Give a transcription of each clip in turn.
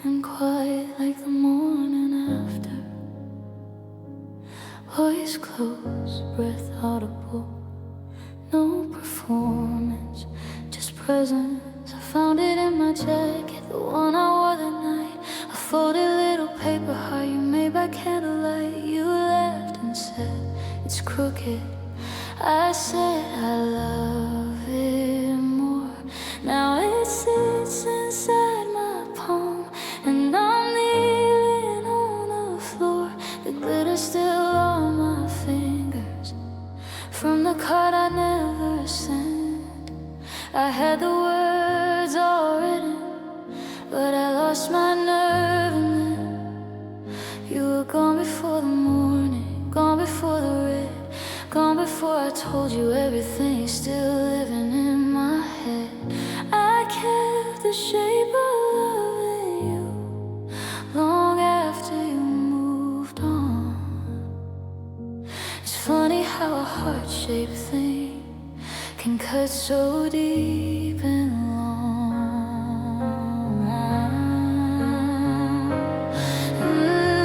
and quiet like the morning after. Voice close, breath audible. No performance, just presence. I found it in my jacket, the one I wore that night. A folded little paper heart you made by candlelight. You laughed and said, it's crooked. I said, I love it more. Now it sits inside my palm, and I'm kneeling on the floor. The glitter still on my fingers from the card I never sent. I had the words all written, but I lost my nerve, and then you were gone before the morning, gone before the red, gone before I told you everything. Still living in my head. I kept the shape of loving you long after you moved on. It's funny how a heart-shaped thing can cut so deep and long.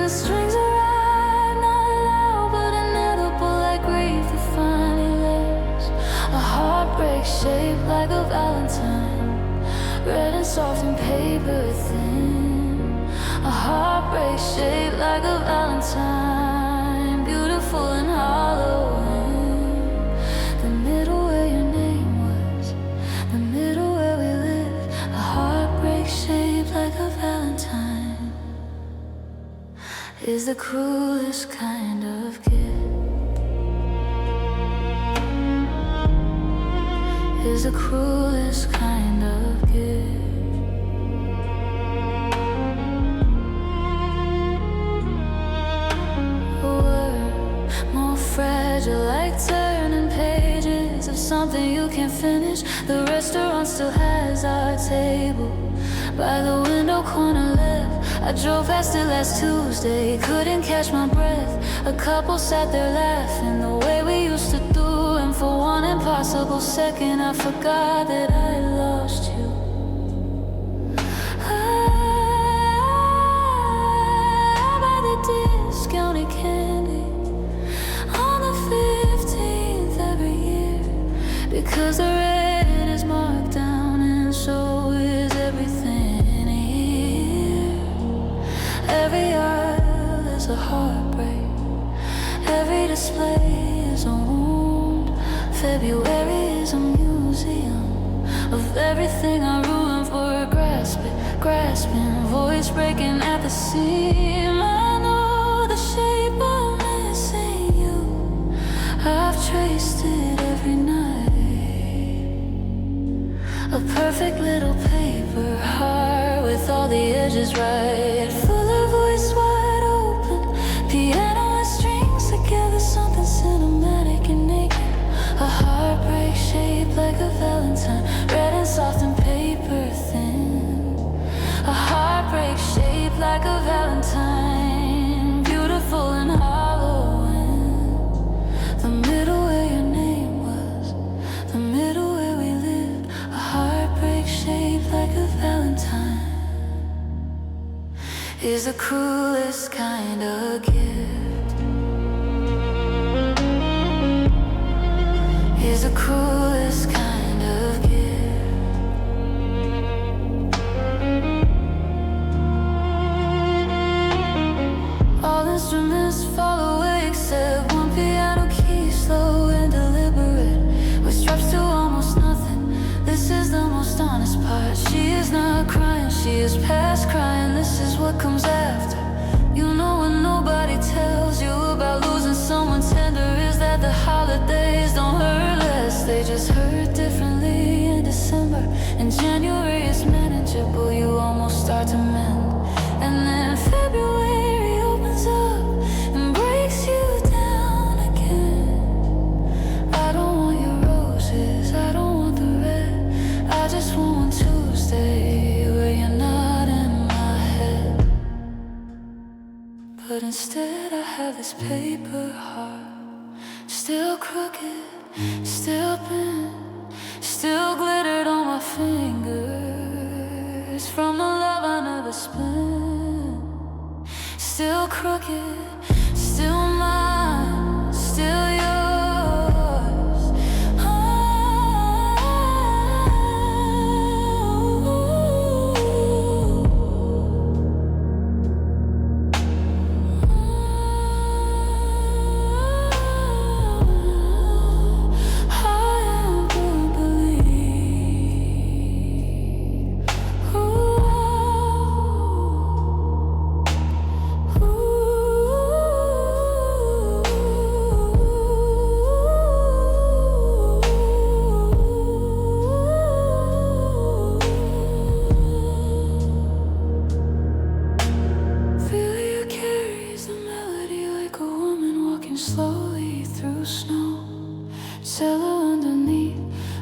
Strings arrive not loud, but inedible like grief that finally lays. A heartbreak shaped like a Valentine, red and soft and paper thin. A heartbreak shaped like a Valentine, beautiful and hollow. The middle where your name was, the middle where we lived. A heartbreak shaped like a Valentine is the cruelest kind of gift. Is the cruelest kind of gift. A word more fragile, like turning pages of something you can't finish. The restaurant still has our table by the window, corner left. I drove past it last Tuesday, couldn't catch my breath. A couple sat there laughing the way we used to do, and for one impossible second I forgot that I lost you. I buy the discounted candy on the 15th every year, because the red is marked down and so is everything here. Every aisle is a heartbreak, every display is a wound. February is a museum of everything I ruined for grasping, voice breaking at the seam. I know the shape of missing you, I've traced it every night. A perfect little paper heart with all the edges right, full of voice wide open, piano and strings together, something cinematic and naked. A heartbreak shaped like a Valentine, red and soft and paper thin. A heartbreak shaped like a Valentine, beautiful and hollow. The middle where your name was, the middle where we lived. A heartbreak shaped like a Valentine is the cruelest kind of gift. Is the cruelest kind of gift. All instruments fall away except one piano key, slow and deliberate, with straps to almost nothing. This is the most honest part. She is not crying, she is past crying. This is what comes after. You know when nobody tells you about losing someone tender, is that the holidays don't hurt less, they just hurt differently. In December and January is manageable, you almost start to mend, and then February opens up and breaks you down again. I don't want your roses, I don't want the red, I just want one Tuesday where you're not in my head. But instead I have this paper heart, still crooked, still bent, still glittered on my fingers from the love I never spin. Still crooked, still mine, still yours. Slowly through snow, cellar underneath,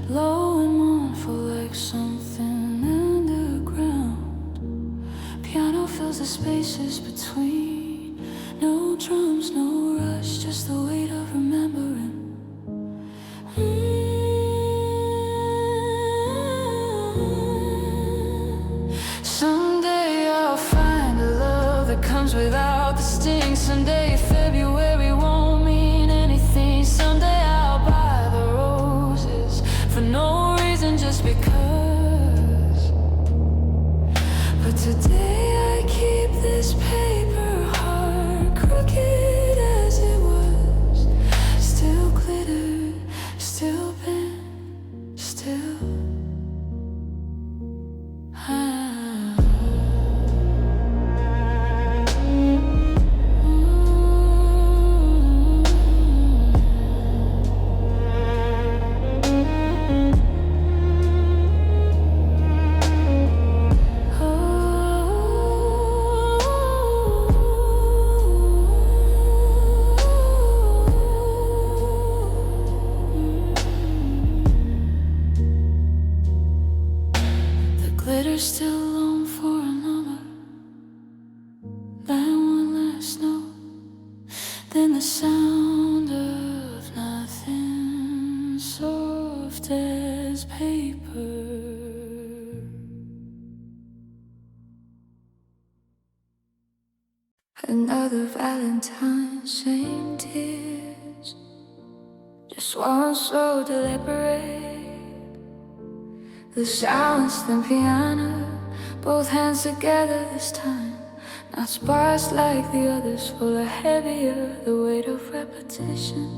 low and mournful like something underground. Piano fills the spaces between, no drums, no rush, just the weight of remembering. Someday I'll find a love that comes without the sting. Someday February won't mean anything. Someday I'll buy the roses for no reason, just because. But today I keep this paper heart, crooked as it was, still glittered, still bent, still glitter's still long for another, then one last note, then the sound of nothing, soft as paper. Another Valentine, same tears, just one so deliberate. The silence, the piano, both hands together this time. Not sparse like the others, full of heavier, the weight of repetition.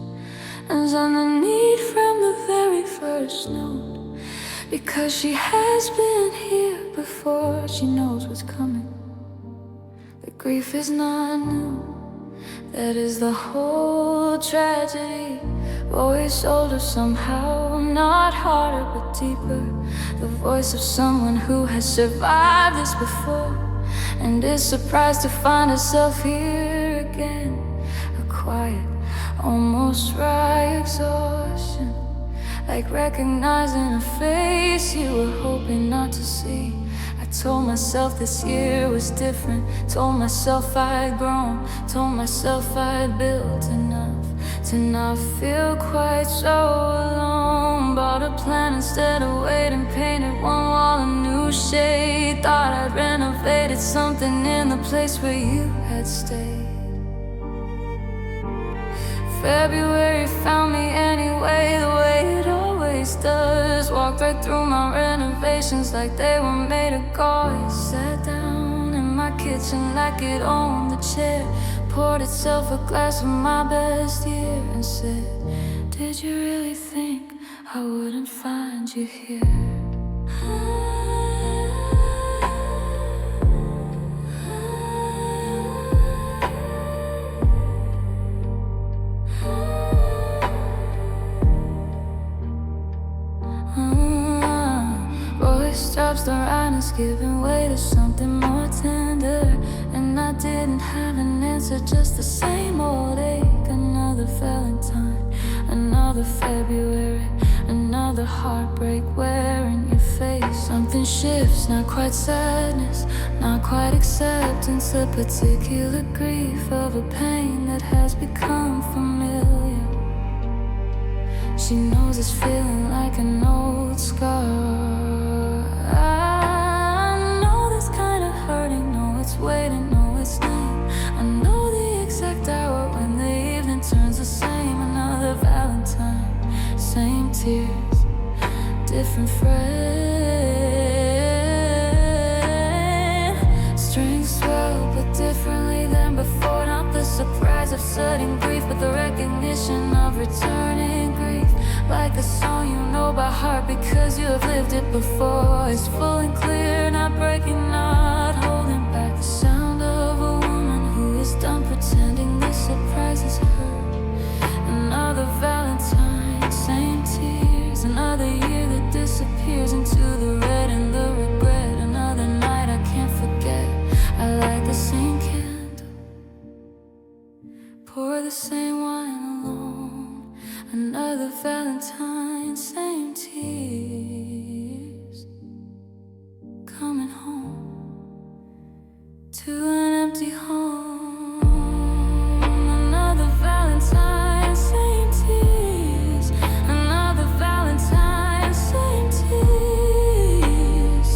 And underneath from the very first note, because she has been here before, she knows what's coming. The grief is not new, that is the whole tragedy. Voice older somehow, not harder but deeper. The voice of someone who has survived this before, and is surprised to find herself here again. A quiet, almost dry exhaustion, like recognizing a face you were hoping not to see. I told myself this year was different, told myself I'd grown, told myself I'd built enough to not feel quite so alone. Bought a plan instead of waiting, painted one wall a new shade. Thought I'd renovated something in the place where you had stayed. February found me anyway, the way it always does. Walked right through my renovations like they were made of gauze. Sat down in my kitchen like it owned the chair, poured itself a glass of my best year, and said, did you really think I wouldn't find you here? Voice drops, the rhymes giving way to something more tender. And I didn't have an answer, just the same old ache. Another Valentine, another February, another heartbreak wearing your face. Something shifts, not quite sadness, not quite acceptance, a particular grief of a pain that has become familiar. She knows it's feeling like an old scar. I know this kind of hurting tears, different friend. Strings swell, but differently than before. Not the surprise of sudden grief, but the recognition of returning grief. Like a song you know by heart because you have lived it before. It's full and clear, not breaking, not holding back. The sound of a woman who is done pretending this surprises her. Another Valentine, same tears. Another year that disappears into the red and the regret. Another night I can't forget. I light the same candle, pour the same wine alone. Another Valentine, same tears. Coming home to an empty home. Another Valentine, same tears. Another Valentine, same tears.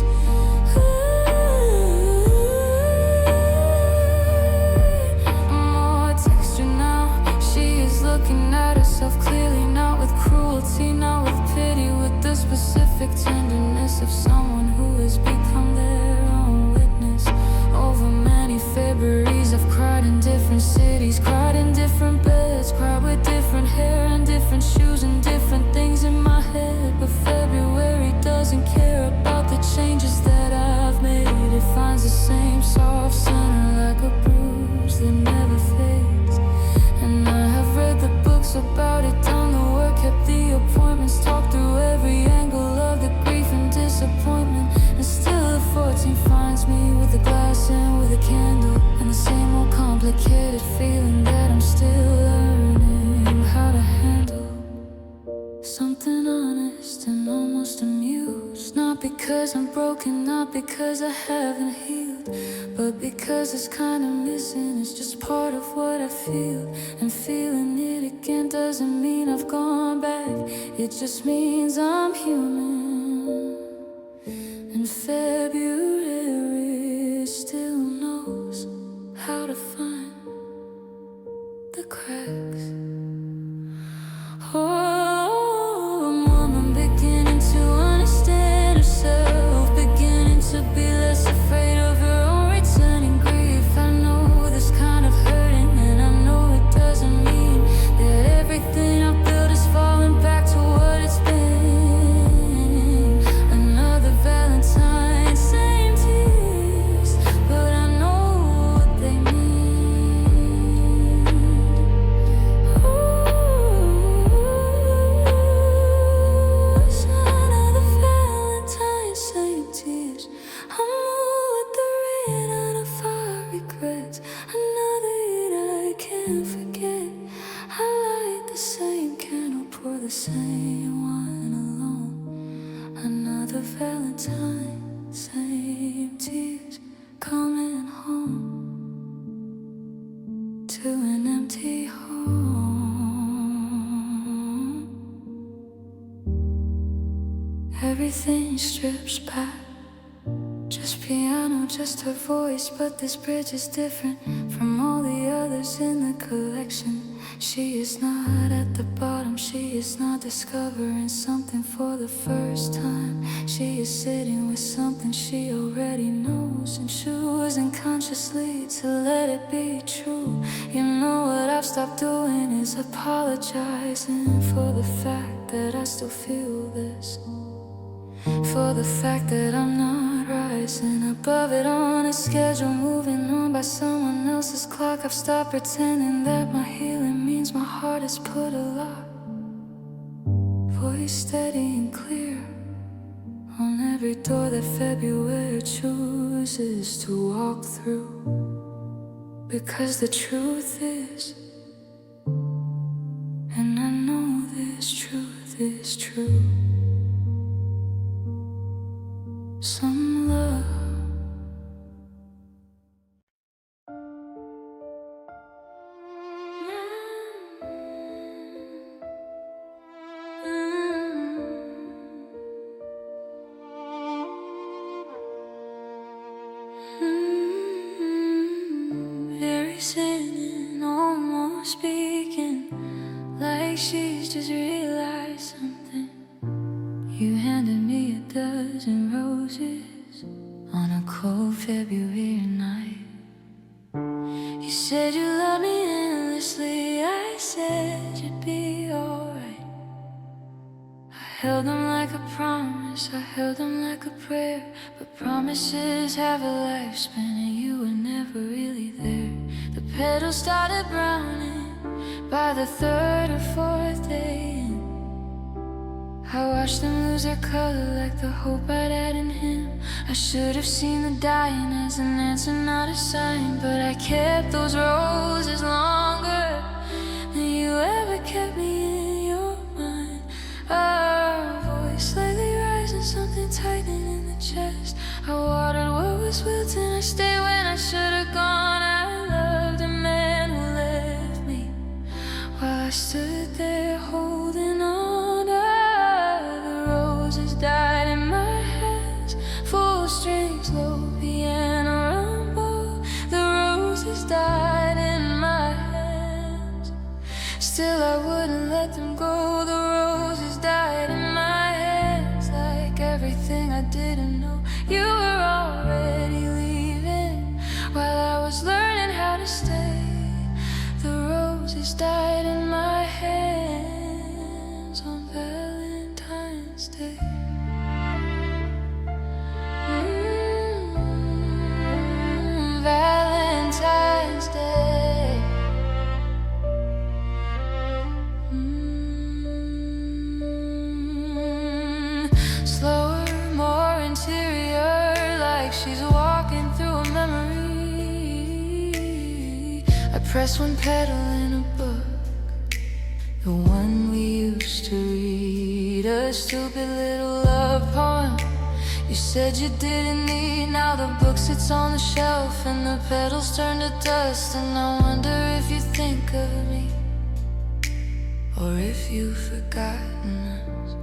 More texture now. She is looking at herself clearly, not with cruelty, not with pity, with the specific tenderness of someone who has become their own witness. Over many Februaries I've cried in different cities, cried in different beds, cried with different hair and different shoes and different things in my head. But February doesn't care about the changes that I've made. It finds the same soft center like a bruise that never fades. And I have read the books about it, done the work, kept the appointments, talked through every angle of the grief and disappointment. And still the 14 finds me with a glass and with a candle, and the same old complicated feeling that I'm still learning how to handle. Something honest and almost amused. Not because I'm broken, not because I haven't healed, but because it's kind of missing. It's just part of what I feel. And feeling it again doesn't mean I've gone back. It just means I'm human. And February still knows how to find the cracks. Oh, I'm beginning to understand herself, beginning to be less afraid of her own returning grief. I know this kind of hurting, and I know it doesn't mean that everything I've built is falling back to what it's been. Another Valentine, same tears, but I know what they mean. It's another Valentine, same tears. I'm all with the red out of our regrets. Another year I can't forget. I light the same candle, pour the same wine alone. Another Valentine, same tears. Coming home to an empty home. Everything strips back, just piano, just her voice. But this bridge is different from all the others in the collection. She is not at the bottom, she is not discovering something for the first time. She is sitting with something she already knows and choosing consciously to let it be true. You know what I've stopped doing is apologizing for the fact that I still feel this, for the fact that I'm not rising above it on a schedule, moving on by someone else's clock. I've stopped pretending that my healing means my heart is put a lock. Voice steady and clear on every door that February chooses to walk through. Because the truth is, and I know this truth is true, some love. Very sitting, almost speaking, like she's just realized something. February night. You said you loved me endlessly, I said you'd be alright. I held them like a promise, I held them like a prayer. But promises have a lifespan and you were never really there. The petals started browning by the third or fourth day in. I watched them lose their color like the hope I'd had in him. I should have seen the dying as an answer, not a sign. But I kept those roses longer than you ever kept me in your mind. Our voice slightly rising, something tightening in the chest. I watered what was wilting, I stayed when I should have gone. I loved a man who left me while I stood there holding on. Died in my hands, full strings, low piano rumble. The roses died in my hands. Still I wouldn't let them go. The roses died in my hands. Like everything I didn't know, you were already leaving while I was learning how to stay. The roses died in my hands on Valentine's Day. Valentine's Day. Slower, more interior, like she's walking through a memory. I press one petal in a book, the one we used to read, a stupid little love poem you said you didn't need. Now the book sits on the shelf and the petals turn to dust. And I wonder if you think of me or if you've forgotten us.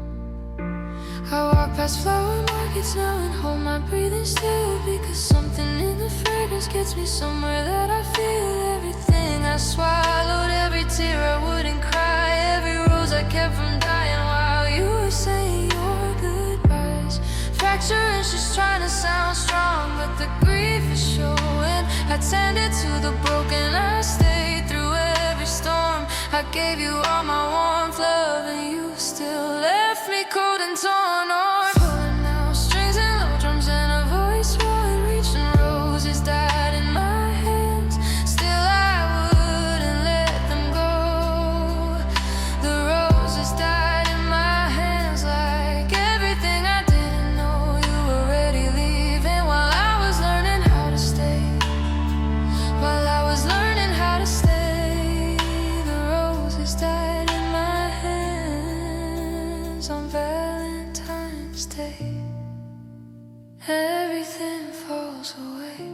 I walk past flower markets now and hold my breathing still, because something in the fragrance gets me somewhere that I feel. Everything I swallowed, every tear I wouldn't cry, every rose I kept from dying while you were saying your goodbyes. Fracture and she's trying to sound strong, but the grief is showing. I tended to the broken, I stayed through every storm. I gave you all my warmth, love, and you still left me cold and torn. Pulling out strings and low drums and a voice rolling, reaching roses died in my hands. Still I wouldn't let them go. The roses died in my hands. Like everything I didn't know, you were already leaving while I was learning how to stay. While I was learning how to stay, the roses died in my hands on Valentine's Day. Everything falls away,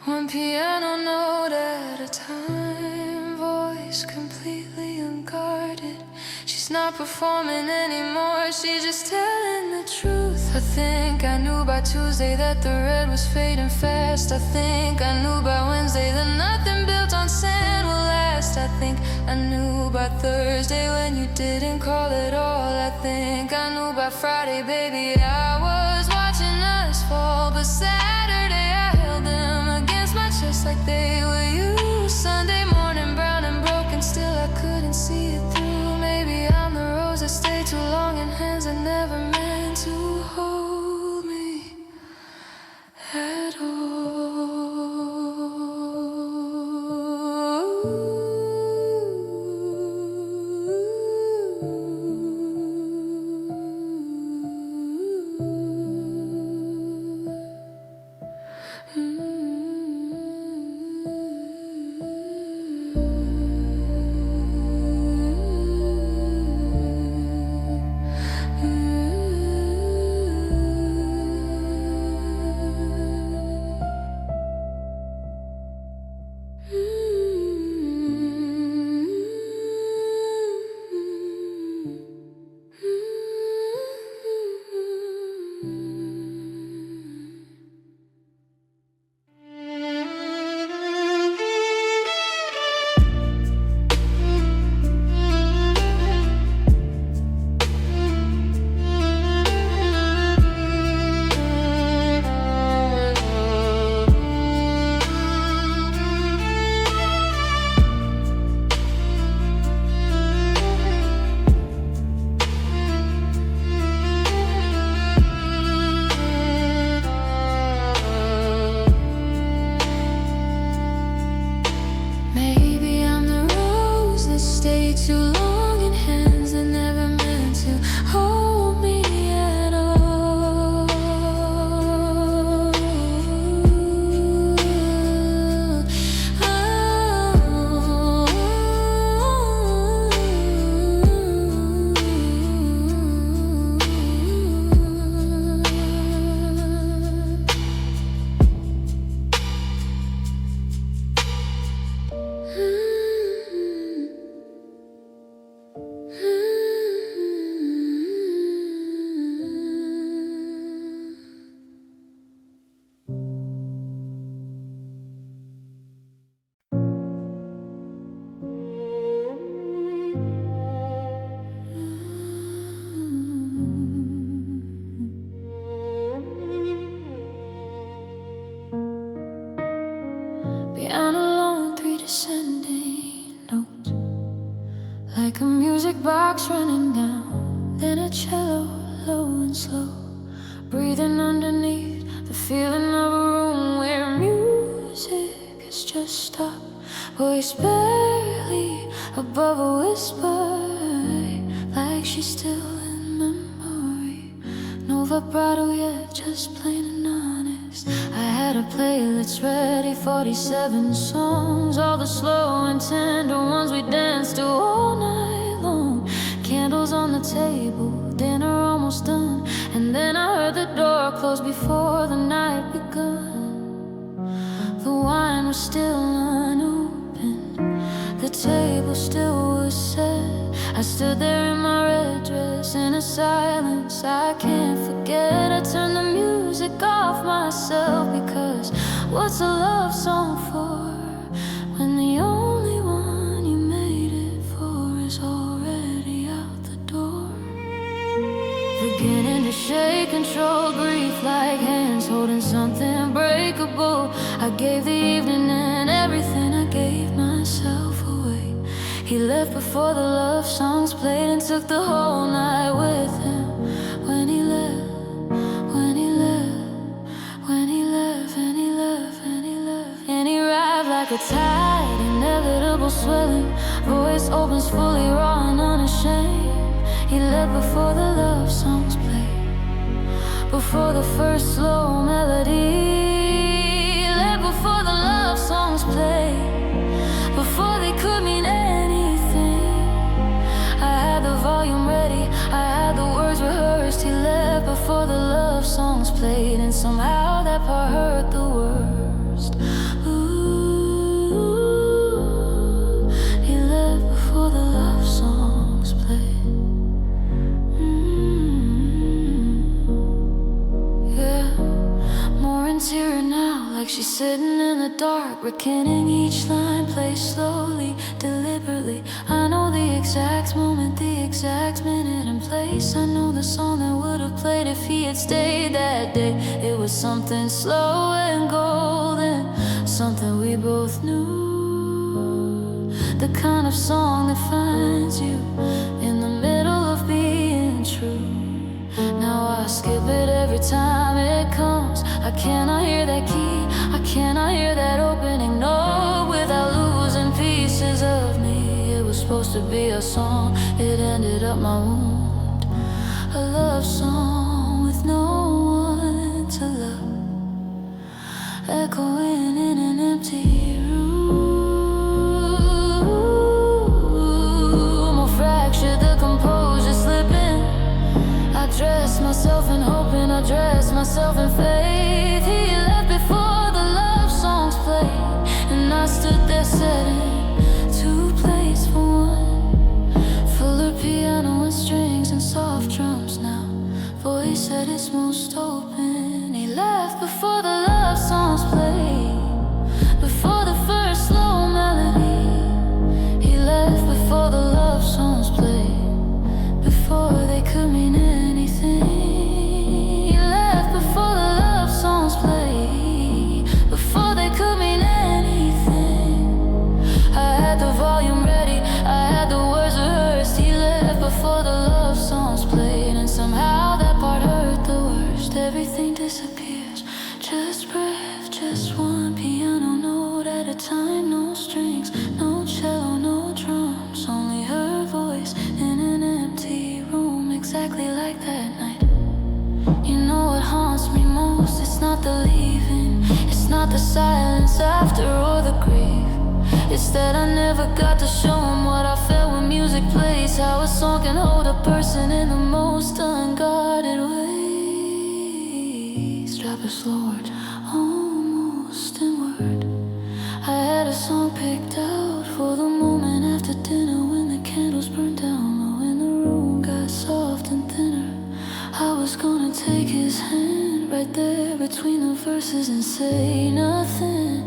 one piano note at a time, voice completely unguarded. She's not performing anymore, she's just telling the truth. I think I knew by Tuesday that the red was fading fast. I think I knew by Wednesday that nothing built on sand will last. I think I knew by Thursday when you didn't call at all. I think I knew by Friday, baby, I was watching us fall. But Saturday I held them against my chest like they were you. Sunday morning, brown and broken, still I couldn't see it through. Maybe I'm the rose that stayed too long in hands that never meant to hold me at all. descending note, like a music box running down, then a cello low and slow, breathing underneath the feeling of a room where music has just stopped, voice barely above a whisper, like she's still in memory. No vibrato yet, just plain and honest. I had a playlist ready, 47 songs, all the slow and tender ones we danced to all night long. Candles on the table, dinner almost done, and then I heard the door close before the night begun. The wine was still unopened, the table still was set. I stood there in my red dress in a silence I can't forget. I turned the music off myself, because what's a love song for when the only one you made it for is already out the door? Beginning to shake, controlled grief like hands holding something breakable. I gave the evening and everything I gave myself away. He left before the love songs played and took the whole night with him. When he left, when he left, when he left, and he left, and he left, and he arrived like a tide, inevitable swelling, voice opens fully raw and unashamed. He left before the love songs played, before the first slow melody. He left before the love songs played, before they could mean anything. I had the volume ready, I had the words rehearsed. He left before the love songs played, and somehow that part hurt the worst. Ooh, he left before the love songs played. Yeah, more interior now, like she's sitting in the dark, reckoning each line, played slowly, deliberately. I know the exact moment, the exact minute and place. I know the song that would have played if he had stayed that day. It was something slow and golden, something we both knew, the kind of song that finds you in the middle of being true. Now I skip it every time it comes. I cannot hear that key, I cannot hear that opening note without losing pieces of me. It was supposed to be a song, it ended up my wound. A love song with no one to love, echoing in an empty room. More fractured, the composure slipping. I dressed myself in hope and I dressed myself in faith. He left before the love songs played, and I stood there setting two plays for one. Fuller piano and strings and soft drums now, voice at its most open. He left before the love songs played, before the first slow melody. He left before the love songs played, before they could mean anything. He left before the love songs played, before they could mean anything. I had the volume ready, I had the words rehearsed. He left before the love songs played, and somehow that part hurt the worst. Everything disappears, just breath, just one piano note at a time. No strings, no cello, no drums, only her voice in an empty room, exactly like that night. You know what haunts me most? It's not the leaving, it's not the silence after or the grief. It's that I never got to show him what I felt when music plays, how a song can hold a person in the most unguarded ways. Drop it slower, almost inward. I had a song picked out for the moment after dinner, when the candles burned down low and the room got soft and thinner. I was gonna take his hand right there between the verses and say nothing,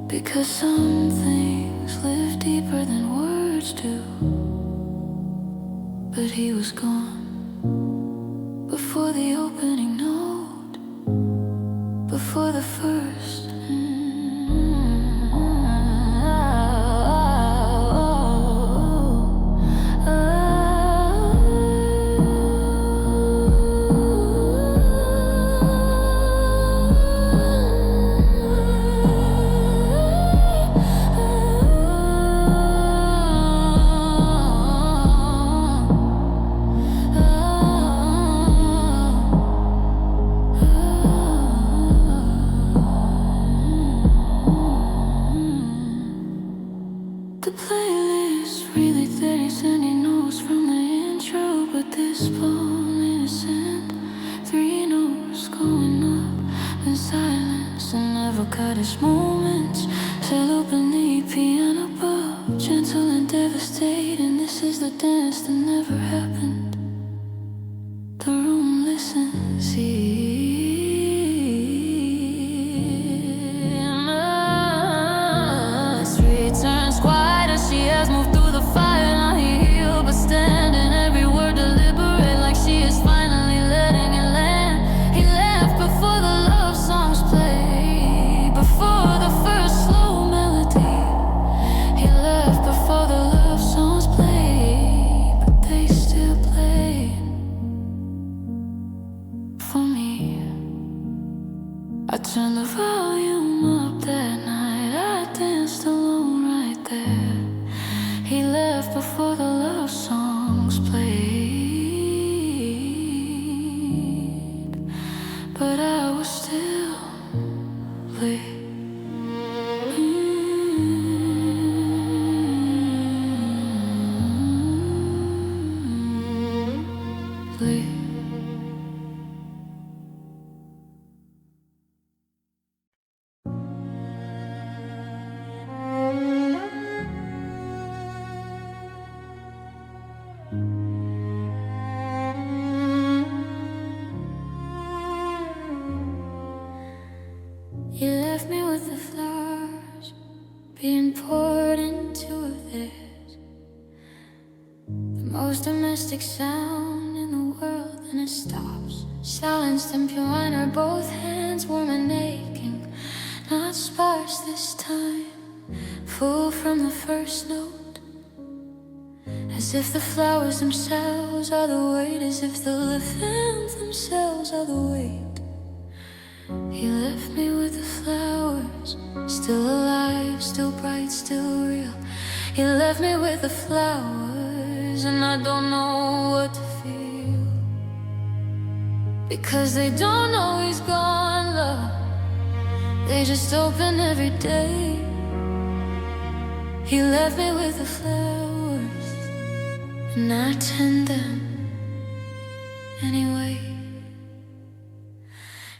because some things live deeper than words do. But he was gone before the opening note, before the first got his moments. Sail open the piano bar, gentle and devastating. This is the dance that never happened. The room listens here. Street turns quiet as she has moved through the fire. Now he healed, but standing, every word deliberate, like she is finally letting it land. He left before the love songs played, before the first slow melody. He left before the love songs played, but they still play for me. I turned the volume up that night. I danced alone right there. He left before the love songs played, but I was still late. You left me with the flowers being poured into a vase, the most domestic sound in the world, and it stops. Silenced and pure minor, both hands warm and aching. Not sparse this time, full from the first note. As if the flowers themselves are the weight, as if the living themselves are the weight. He left me with the flowers, still alive, still bright, still real. He left me with the flowers, and I don't know what to feel, because they don't know he's gone, love. They just open every day. He left me with the flowers, and I tend them anyway.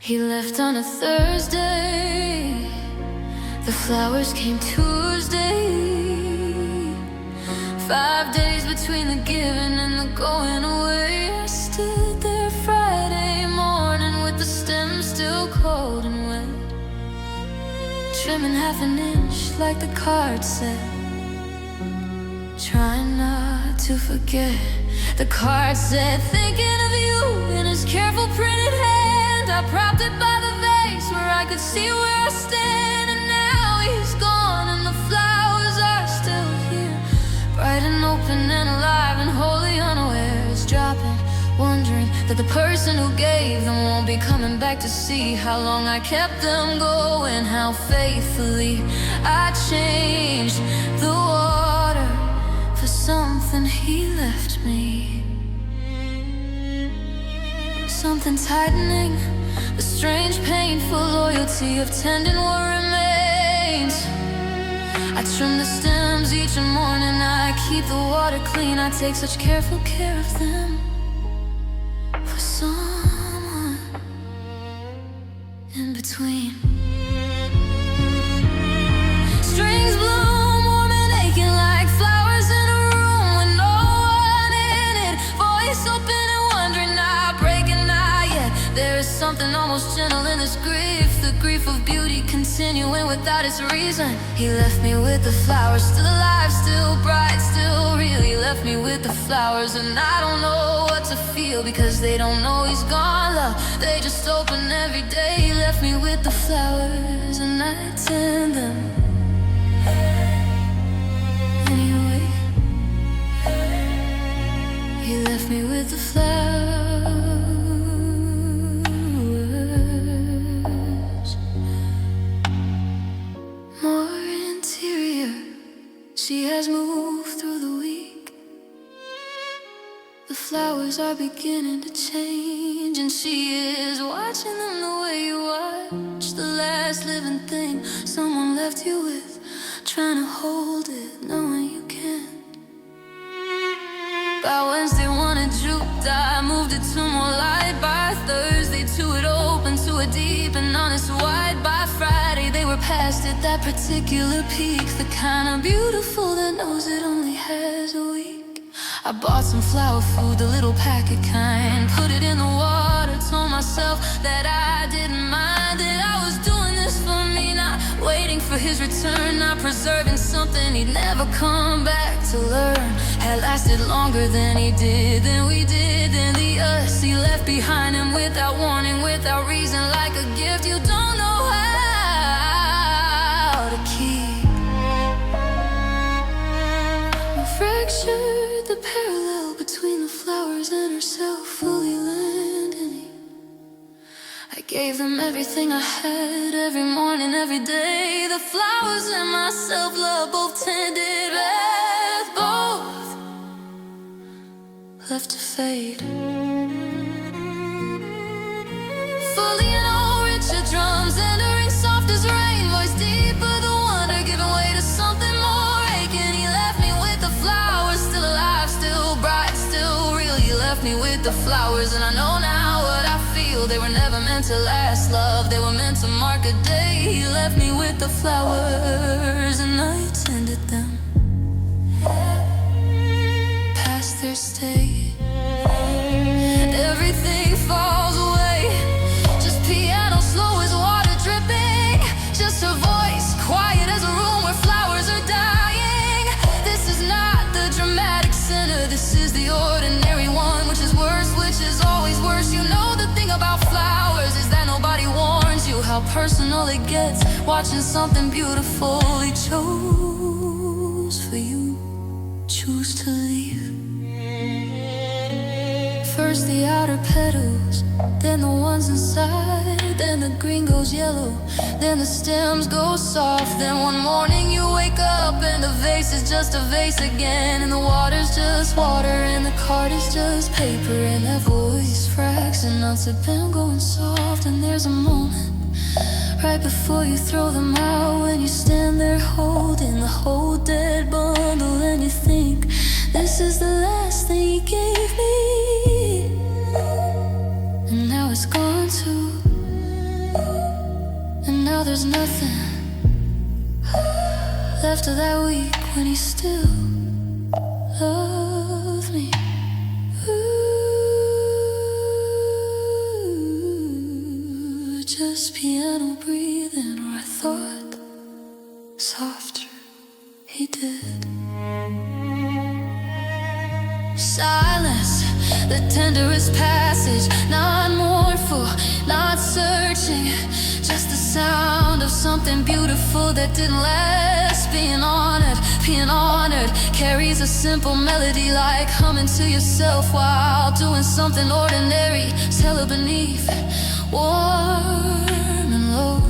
He left on a Thursday, the flowers came Tuesday. 5 days between the giving and the going away. I stood there Friday morning with the stem still cold and wet, trimming half an inch like the card said, trying not to forget. The card said, thinking of you, in his careful printed hand. I propped it by the vase where I could see where I stand. And now he's gone and the flowers are still here, bright and open and alive and wholly unawares, dropping, wondering that the person who gave them won't be coming back to see how long I kept them going, how faithfully I changed the water for something he left me. Something tightening, the strange, painful loyalty of tending what remains. I trim the stems each morning, I keep the water clean. I take such careful care of them for someone in between. Strings bloom, warm and aching like flowers in a room with no one in it. Voice open and wondering, not breaking, not yet. There is something almost gentle in this grief, the grief of beauty continuing without its reason. He left me with the flowers, still alive, still bright, still real. He left me with the flowers, and I don't know what to feel, because they don't know he's gone, love. They just open every day. He left me with the flowers, and I tend them anyway. He left me with the flowers. More interior, she has moved through the week. The flowers are beginning to change, and she is watching them the way you watch the last living thing someone left you with, trying to hold it, knowing you can't. By Wednesday, one had drooped, I moved it to more light. By Thursday, two it open, to a deep and honest white. By Friday, they at that particular peak, the kind of beautiful that knows it only has a week. I bought some flower food, the little packet kind, put it in the water, told myself that I didn't mind it. I was doing this for me, not waiting for his return, not preserving something he'd never come back to learn. Had lasted longer than he did, than we did, than the us he left behind him, without warning, without reason, like a gift you don't know how to keep. I fractured the parallel between the flowers and herself, fully landing. I gave them everything I had, every morning, every day. The flowers and my self-love both tended back, both left to fade. Fully in all richer drums, entering soft as rain, voice deeper the wonder, giving way to something more aching. He left me with the flowers, still alive, still bright, still real. He left me with the flowers, and I know now what I feel. They were never meant to last, love, they were meant to mark a day. He left me with the flowers, and I tended them past their state. Everything falls away, just piano slow as water dripping, just her voice quiet as a room where flowers are dying. This is not the dramatic center, this is the ordinary one, which is worse, which is always worse. You know the thing about flowers is that nobody warns you how personal it gets, watching something beautiful he chose for you, choose to leave. First the outer petals, then the ones inside, then the green goes yellow, then the stems go soft. Then one morning you wake up and the vase is just a vase again, and the water's just water, and the card is just paper, and that voice fracks and nuts have been going soft. And there's a moment right before you throw them out, when you stand there holding the whole dead bundle, and you think, this is the last thing he gave me. And now it's gone too, and now there's nothing left of that week when he still loved me. Ooh, just piano breathing, or I thought softer he did. Silence, the tenderest passage, not mournful, not searching, just the sound of something beautiful that didn't last. Being honored, carries a simple melody, like humming to yourself while doing something ordinary. Cellar beneath, warm and low,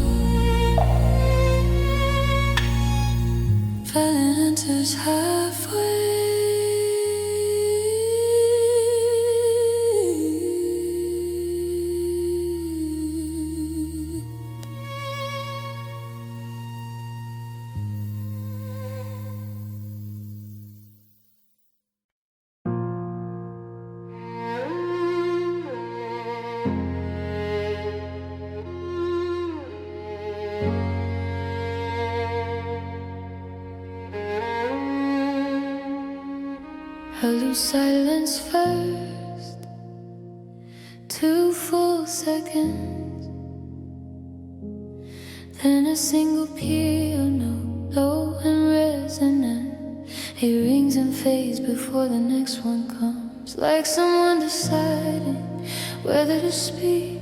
Valentine enters halfway. I lose silence first, 2 full seconds, then a single piano, low and resonant. It rings and fades before the next one comes, like someone deciding whether to speak.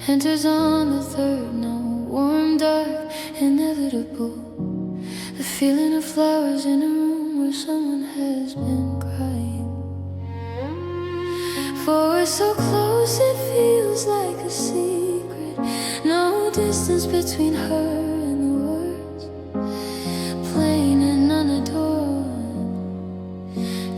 Enters on the 3rd note, warm, dark, inevitable. The feeling of flowers in a room where someone has been crying. For we're so close it feels like a secret, no distance between her and the words, plain and unadorned,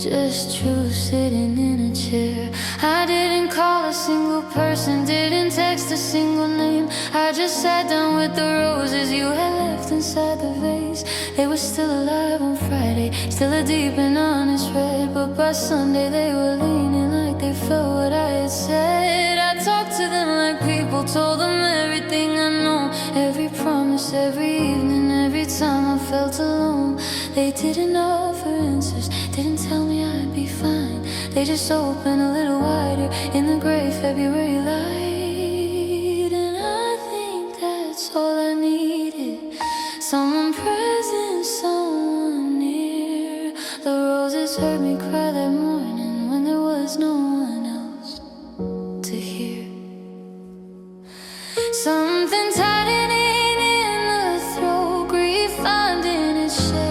just you sitting in a chair. I didn't call a single person, didn't text a single name. I just sat down with the roses you had left inside the vase. They were still alive on Friday, still a deep and honest red, but by Sunday they were leaning like they felt what I had said. I talked to them like people told them everything I know, every promise, every evening, every time I felt alone. They didn't offer answers, didn't tell me I'd be fine. They just opened a little wider in the gray February light. And I think that's all I needed, someone present, someone near. The roses heard me cry that morning when there was no one else to hear. Something tightening in the throat, grief finding its shape.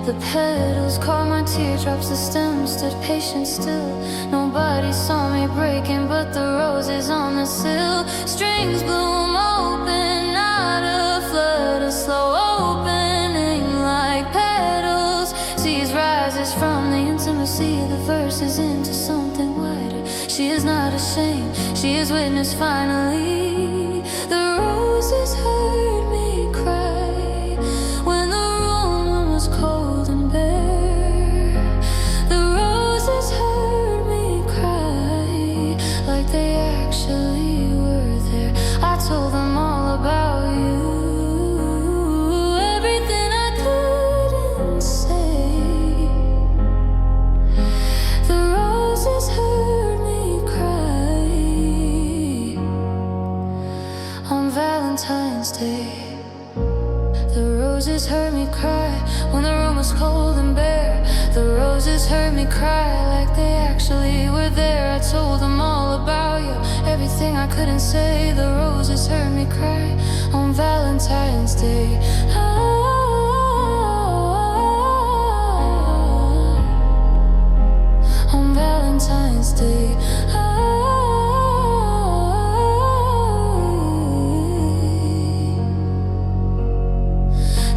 The petals caught my teardrops, the stems stood patient still. Nobody saw me breaking but the roses on the sill. Strings bloom open, not a flood, a slow opening like petals. Seas rises from the intimacy of the verses into something wider. She is not ashamed, she is witness finally. The roses heard me cry when the room was cold and bare. The roses heard me cry like they actually were there. I told them all about you, everything I couldn't say. The roses heard me cry on Valentine's Day. The roses heard me cry when the room was cold and bare. The roses heard me cry like they actually were there. I told them all about you, everything I couldn't say. The roses heard me cry on Valentine's Day. On Valentine's Day.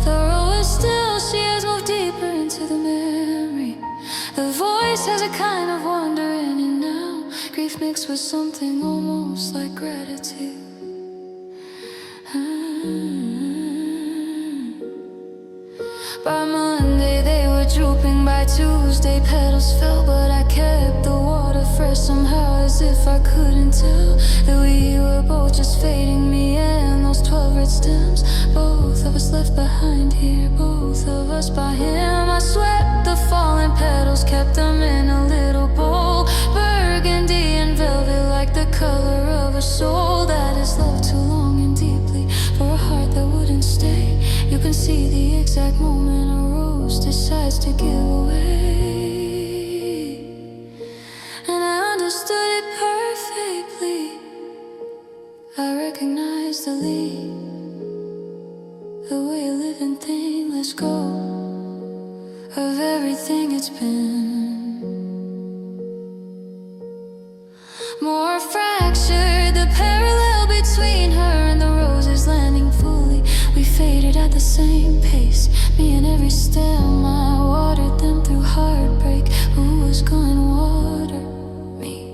The row is still, she has moved deeper into the memory. The voice has a kind of wonder in it now, grief mixed with something almost like gratitude. By Monday they were drooping, by Tuesday petals fell, but I kept the water fresh somehow, as if I couldn't tell that we were both just fading, me and those 12 red stems. Both of us left behind here, both of us by him. I swept the fallen petals, kept them in a little bowl, burgundy and velvet like the color of a soul that has loved too long and deeply for a heart that wouldn't stay. You can see the exact moment a rose decides to give away, and I understood it perfectly. I recognized the lead, the way a living thing lets go of everything it's been. More fractured, the parallel between her and the roses landing fully. We faded at the same pace, me and every stem. I watered them through heartbreak. Who was gonna water me?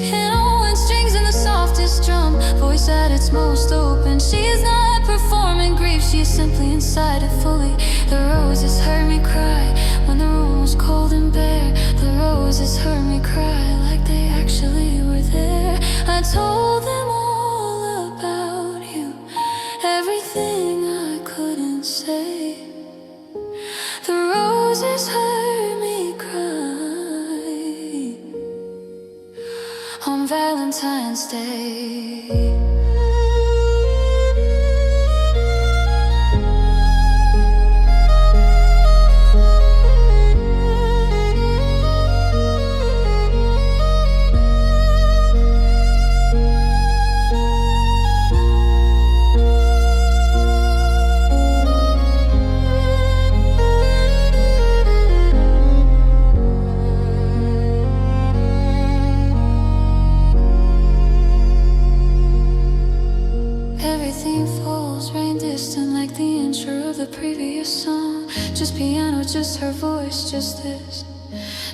Piano and strings and the softest drum, voice at its most open. She is not performing grief, she is simply inside it fully. The roses heard me cry when the room was cold and bare. The roses heard me cry like they actually were there. I told them all about you, everything I couldn't say. The roses heard me cry on Valentine's Day. Everything falls, rain distant like the intro of the previous song. Just piano, just her voice, just this.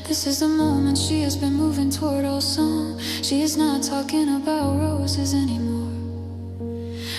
This is the moment she has been moving toward all song. She is not talking about roses anymore.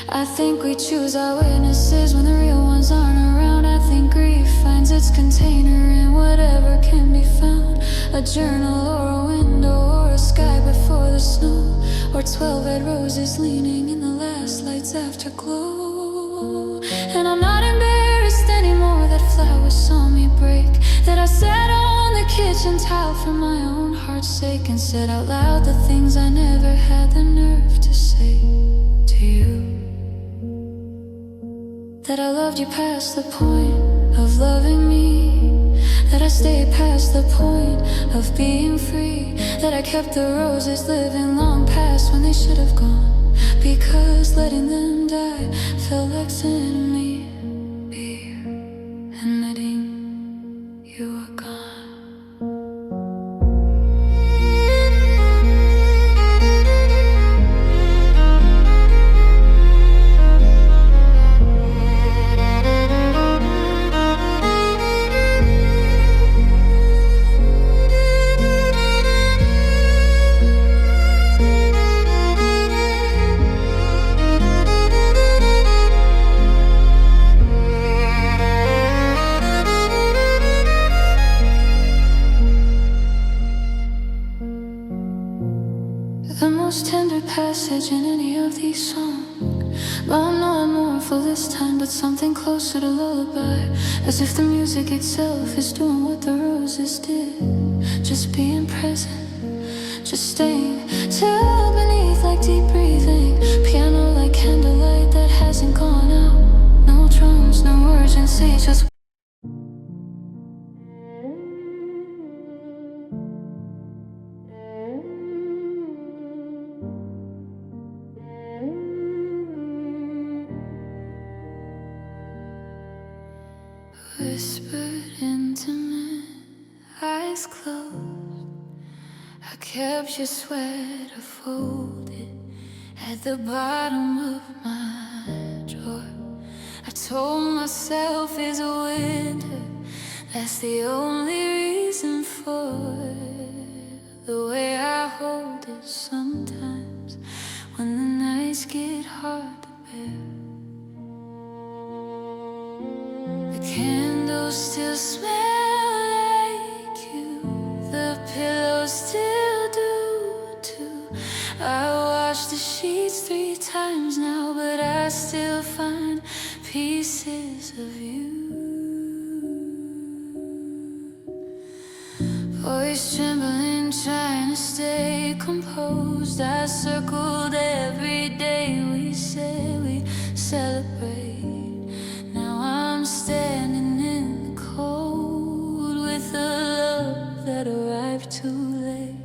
I think we choose our witnesses when the real ones aren't around. I think grief finds its container in whatever can be found. A journal or a window or a sky before the snow, or 12 red roses leaning in the last light's afterglow. And I'm not embarrassed anymore that flowers saw me break, that I sat on the kitchen tile for my own heart's sake and said out loud the things I never had the nerve to say to you. That I loved you past the point of loving me, that I stayed past the point of being free, that I kept the roses living long past when they should have gone, because letting them die felt like sending me here, admitting you were gone. The most tender passage in any of these songs, but I'm not mournful this time, but something closer to lullaby, as if the music itself is doing what the roses did, just being present, just staying till beneath like deep breathing, piano like candlelight that hasn't gone out, no drums, no urgency, just whispered, intimate, eyes closed. I kept your sweater folded at the bottom of my drawer. I told myself it's winter, that's the only reason for the way I hold it sometimes when the nights get hard to bear. Candles still smell like you, the pillows still do too. I washed the sheets 3 times now, but I still find pieces of you. Voice trembling, trying to stay composed. I circled every day we said we celebrate. I'm standing in the cold with a love that arrived too late.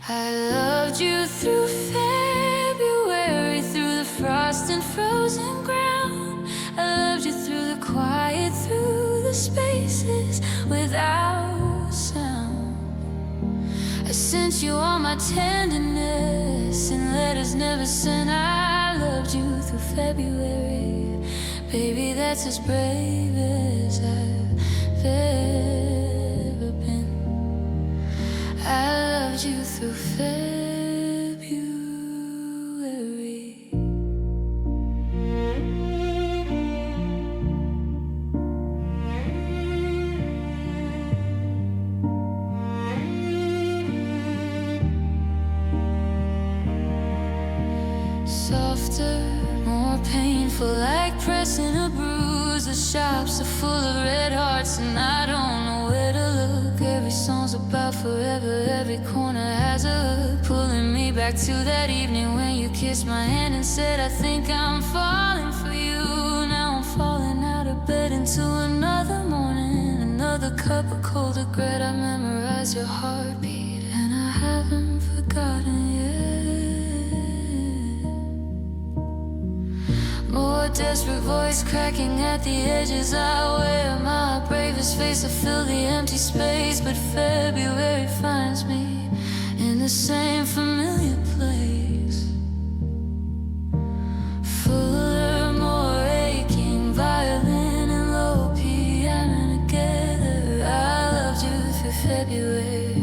I loved you through February, through the frost and frozen ground. I loved you through the quiet, through the spaces without sound. I sent you all my tenderness in letters never sent. I loved you through February. Baby, that's as brave as I've ever been. I loved you through February. Softer, more painful, like pressing a bruise. The shops are full of red hearts and I don't know where to look. Every song's about forever, every corner has a hook, pulling me back to that evening when you kissed my hand and said, I think I'm falling for you. Now I'm falling out of bed into another morning, another cup of cold regret. I memorized your heartbeat and I haven't forgotten yet. More desperate voice cracking at the edges. I wear my bravest face to fill the empty space, but February finds me in the same familiar place. Fuller, more aching, violin and low piano together. I loved you through February,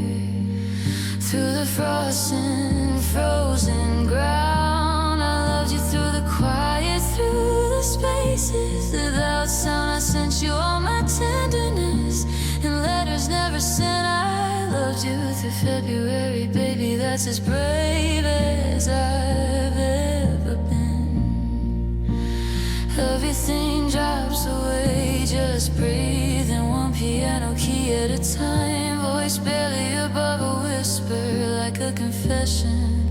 through the frost and frozen ground. I loved you through the quiet, through the spaces without sound. I sent you all my tenderness in letters never sent. I loved you to February, baby, that's as brave as I've ever been. Everything drops away, just breathing, one piano key at a time. Voice barely above a whisper, like a confession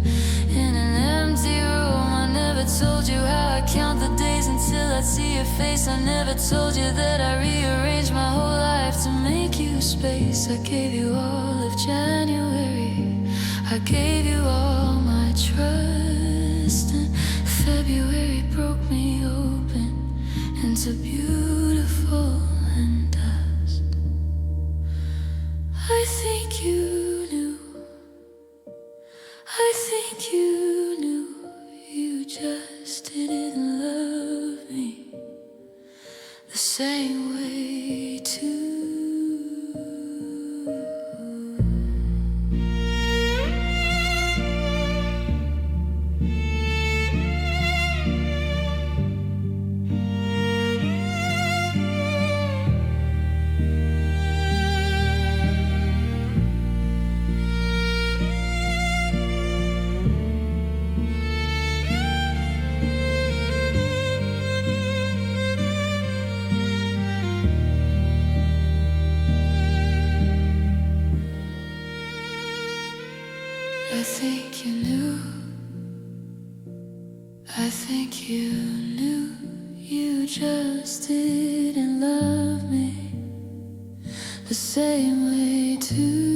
in an empty room. I never told you how I count the days until I see your face. I never told you that I rearranged my whole life to make you space. I gave you all of January, I gave you all my trust, and February broke me open into beautiful and dust. I think you knew, I think you knew, you just didn't love me the same way too. I think you knew, I think you knew, you just didn't love me the same way too.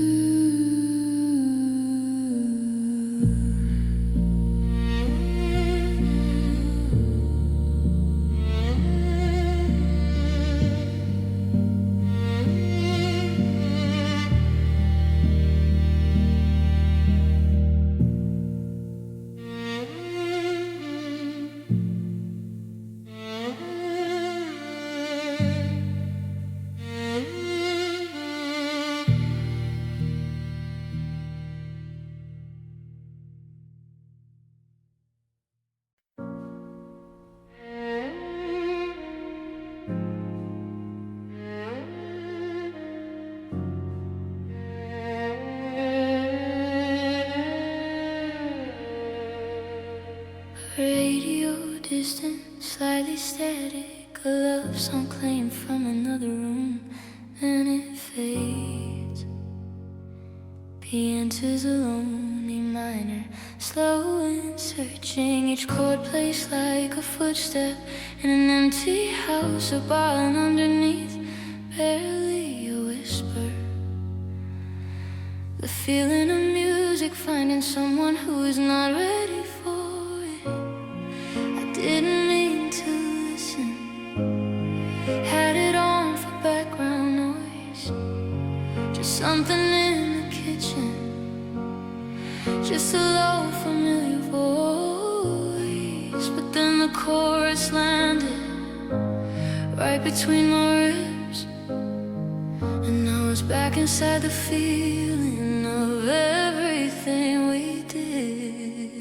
Radio distant, slightly static, a love song claimed from another room, and it fades. P enters alone, E minor, slow and searching. Each chord placed like a footstep in an empty house, a ballad underneath, barely a whisper. The feeling of music, finding someone who is not ready for it. I didn't mean to listen, had it on for background noise, just something in the kitchen, just a low familiar voice. But then the chorus landed right between my ribs, and I was back inside the feeling of everything we did.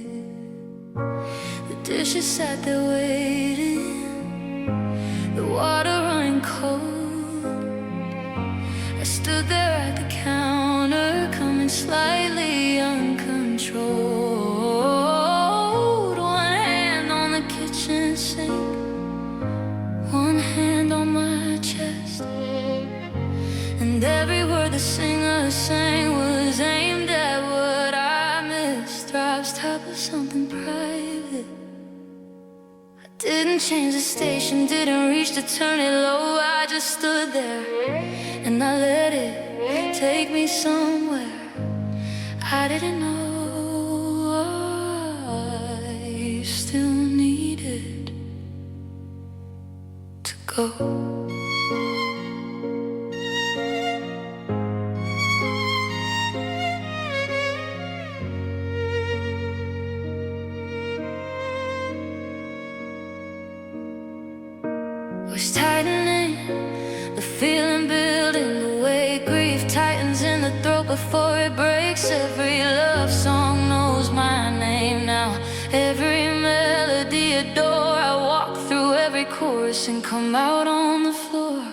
The dishes sat there waiting, the water running cold. I stood there at the counter, coming slightly uncontrolled. One hand on the kitchen sink, one hand on my chest, and every word the singer sang was aimed at what I missed. Drops top of something private. I didn't change the station, didn't reach to turn it low. I just stood there and I let it take me somewhere I didn't know I still needed to go. Was tightening, the feeling building, the way grief tightens in the throat before it breaks. Every love song knows my name now, every melody adore. I walk through every chorus and come out on the floor.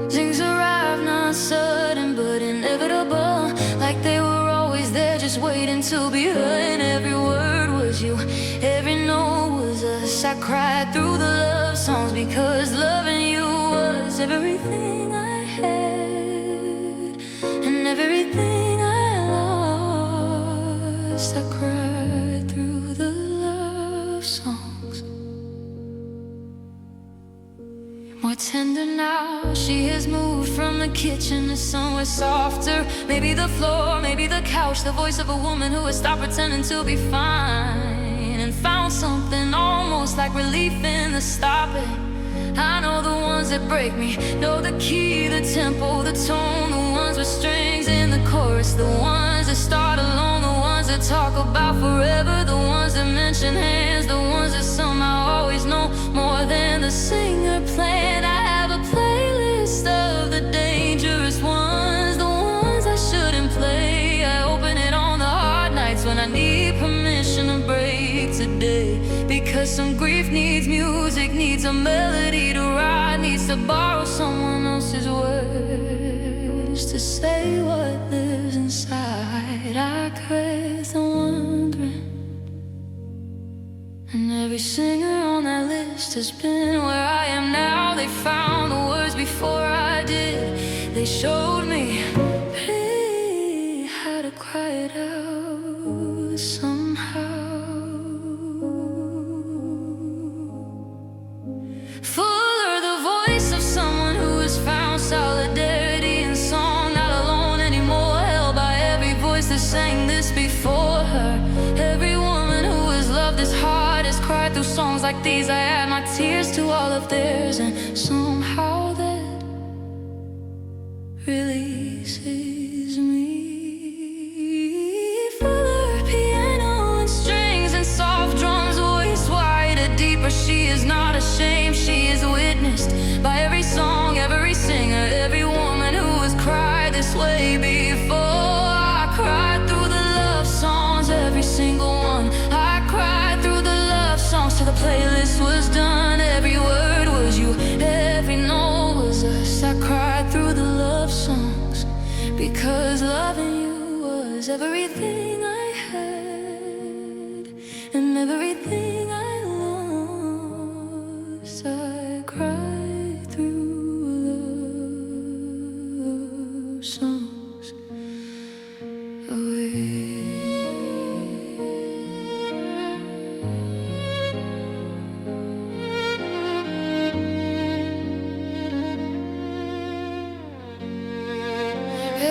Things arrive not sudden but inevitable, like they were just waiting to be heard. And every word was you, every note was us. I cried through the love songs because loving you was everything I had and everything I lost. I cried through the love songs. More tender now, she has moved from the kitchen to somewhere softer. Maybe the floor, maybe the couch, the voice of a woman who has stopped pretending to be fine and found something almost like relief in the stopping. I know the ones that break me, know the key, the tempo, the tone, the ones with strings in the chorus, the ones that start alone, the ones that talk about forever, the ones that mention hands, the ones that somehow always know more than the singer playing. I have a playlist of the dangerous ones, the ones I shouldn't play. I open it on the hard nights when I need permission to break today, because some grief needs music, needs a melody to ride, needs to borrow someone else's words to say what lives inside. I crave the wondering, and every singer on that list has been where I am now. They found the words before I did. They showed me how to cry it out somehow. Fuller, the voice of someone who has found solidarity in song, not alone anymore, held by every voice that sang this before her. Every woman who has loved as hard has cried through songs like these. I add my tears to all of theirs, and somehow that releases me. Fuller piano and strings and soft drums, voice wider, deeper. She is not ashamed, she is witnessed by every song, every singer, every woman who has cried this way before. I cried through the love songs, every single one. I cried through the love songs till the playlist was done. Every word was you, every note was us. I cried through the love songs because loving you was everything I had and everything I lost. I cried through love songs away.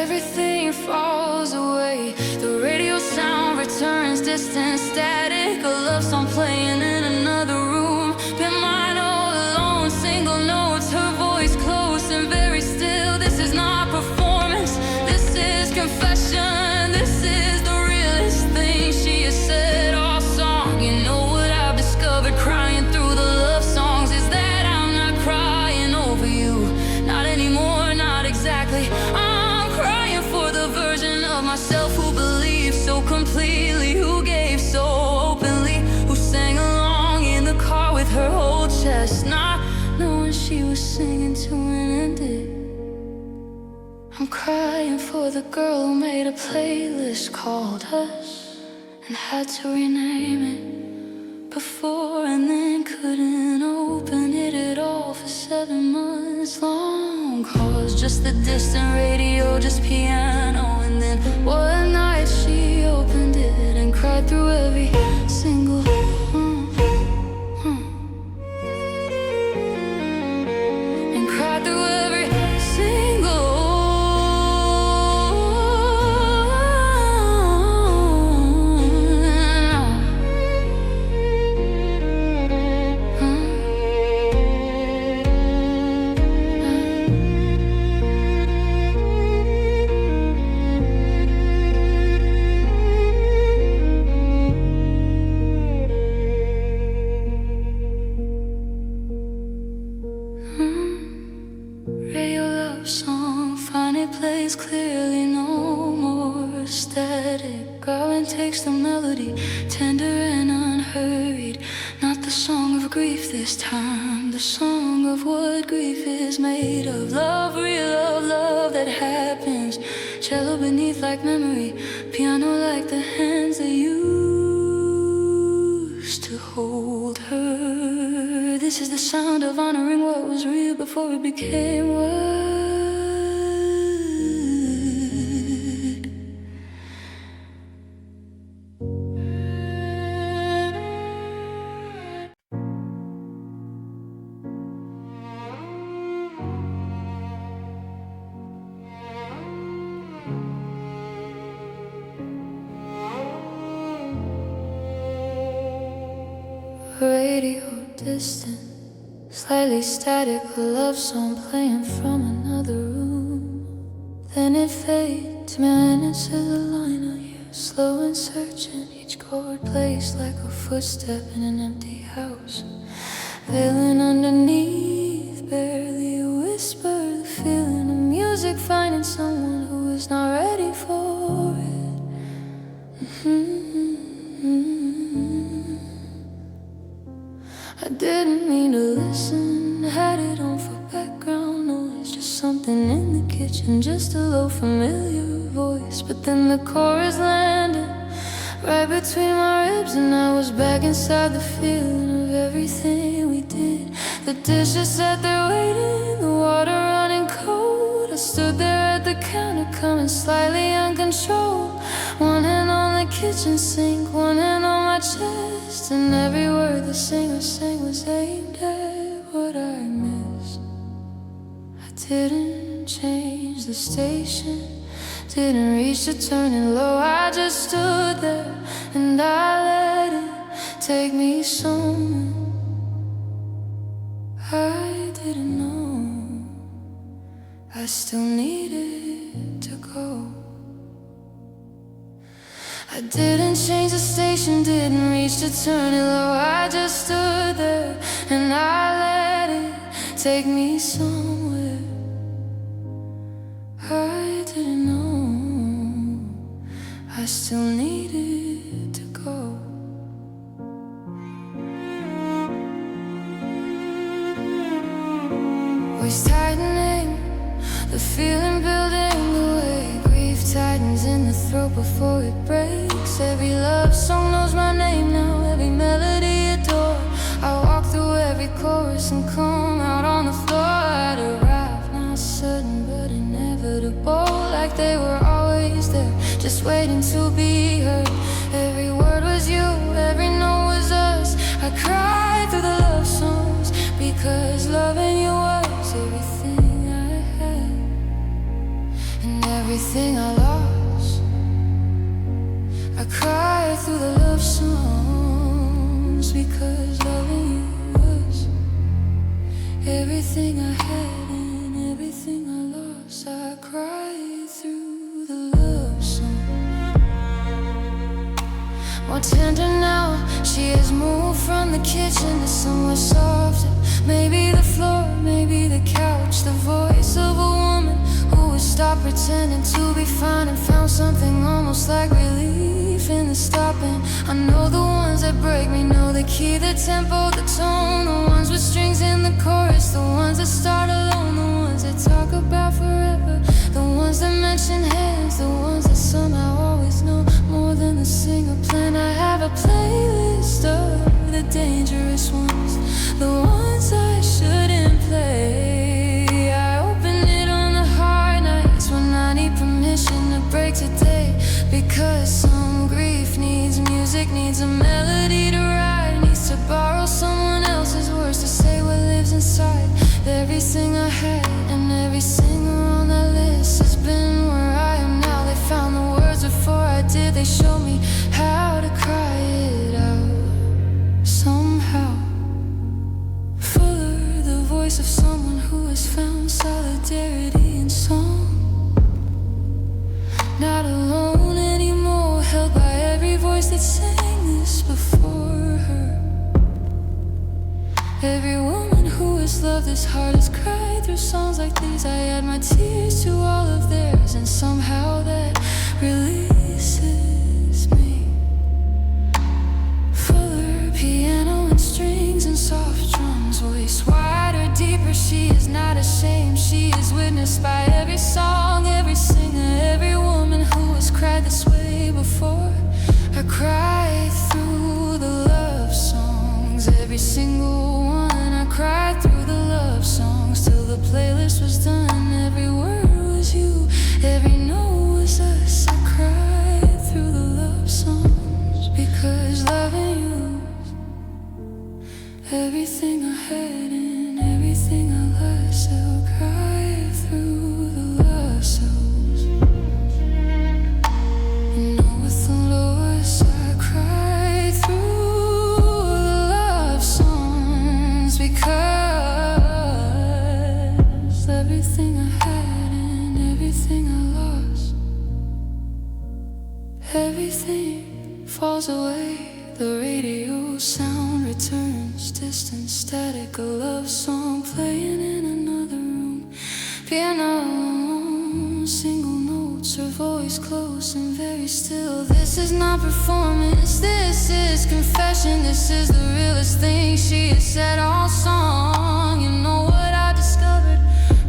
Everything falls away. The radio sound returns, distant static. A love song playing in another room. Been mine all alone, single notes, her voice close and very still. This is not performance, this is confession. This is the realest thing she has said all song. You know what I've discovered crying through the love songs is that I'm not crying over you, not anymore, not exactly. I'm crying for the version of myself who believed so completely, who gave so openly, who sang along in the car with her whole chest, not knowing she was singing to an ending. I'm crying for the girl who made a playlist called Us and had to rename it before, and then couldn't open it at all for 7 months. Long calls, just the distant radio, just piano. And then one night she opened it and cried through every single and cried through every single. Radio love song, finally plays clearly, no more static. Garland takes the melody, tender and unhurried. Not the song of grief this time, the song of what grief is made of. Love, real love, love that happens. Cello beneath like memory, piano like the hands that used to hold her. This is the sound of honoring what was real before it became word. Radio distant, slightly static, a love song playing from another room. Then it fades, minutes of the line I hear, slow and searching. Each chord plays like a footstep in an empty house. Veiling underneath, barely a whisper, the feeling of music finding someone who is not ready for it. I didn't mean to listen, had it on for background noise. Just something in the kitchen, just a low familiar voice. But then the chorus landed right between my ribs, and I was back inside the feeling of everything we did. The dishes sat there waiting, the water running cold. I stood there at the counter, coming slightly uncontrolled. One hand on the kitchen sink, one hand on my chest, and every word the singer sang was aimed at what I missed. I didn't change the station, didn't reach the turning low. I just stood there and I let it take me somewhere I didn't know I still needed to go. I didn't change the station, didn't reach the turning low. I just stood there and I let it take me somewhere I didn't know I still needed to go. Voice tightening, the feeling building the way grief tightens in the throat before it breaks. Every love song knows my name now, every melody adored. I walk through every chorus and come out on the floor. I'd arrive, not sudden but inevitable, like they were always there, just waiting to be heard. Every word was you, every note was us. I cried through the love songs because loving you was everything I had and everything I lost. I cried through the love songs because loving you was everything I had and everything I lost. I cried through the love songs. More tender now, she has moved from the kitchen to somewhere softer. Maybe the floor, maybe the couch. The voice of a woman who has stopped pretending to be fine and found something almost like relief in the stopping. I know the ones that break me, know the key, the tempo, the tone. The ones with strings in the chorus, the ones that start alone, the ones that talk about forever, the ones that mention hands, the ones that somehow always know more than the singer plan. I have a playlist of the dangerous ones, the ones I shouldn't play. I open it on the hard nights when I need permission to break today, because some grief needs music, needs a melody to ride, needs to borrow someone else's words to say what lives inside. Everything I had and every singer on that list has been where I am now. They found the words before I did, they showed me how to cry it out somehow. Fuller, the voice of someone who has found solidarity in song. Not alone anymore, held by every voice that sang this before her. Every woman who has loved as hard has cried through songs like these. I add my tears to all of theirs, and somehow that releases me. Fuller piano and strings and soft drums, voice wider, deeper. She is not ashamed, she is witnessed by every song, every singer, every woman who has cried this way I cried through the love songs, every single one. I cried through the love songs till the playlist was done. Every word was you, every note was us. I cried through the love songs because loving you's everything I had and everything I lost. I'll cry through the love songs. You know, with the loss, I cried through the love songs because everything I had and everything I lost, everything falls away. The radio sound returns, distant static, a love song playing in another room. Piano, single notes, her voice close and very still. This is not performance, this is confession. This is the realest thing she has said all song. You know what I discovered,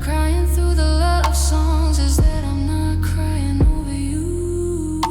crying through the love songs, is that I'm not crying over you.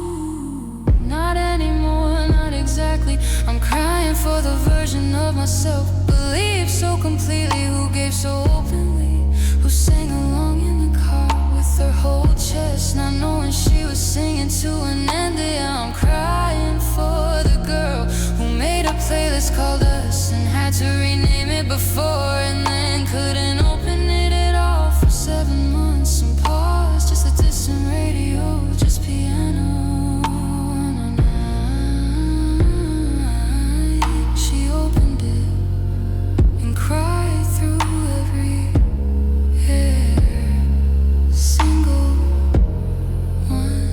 Not anymore, not exactly. I'm crying for the version of myself, believed so completely, who gave so openly, who sang along in the car with her whole chest, not knowing she was singing to an end. Yeah, I'm crying for the girl who made a playlist called Us and had to rename it before, and then couldn't open it at all for 7 months and pause. Just a distant radio, just piano. She opened it and cried through every single one.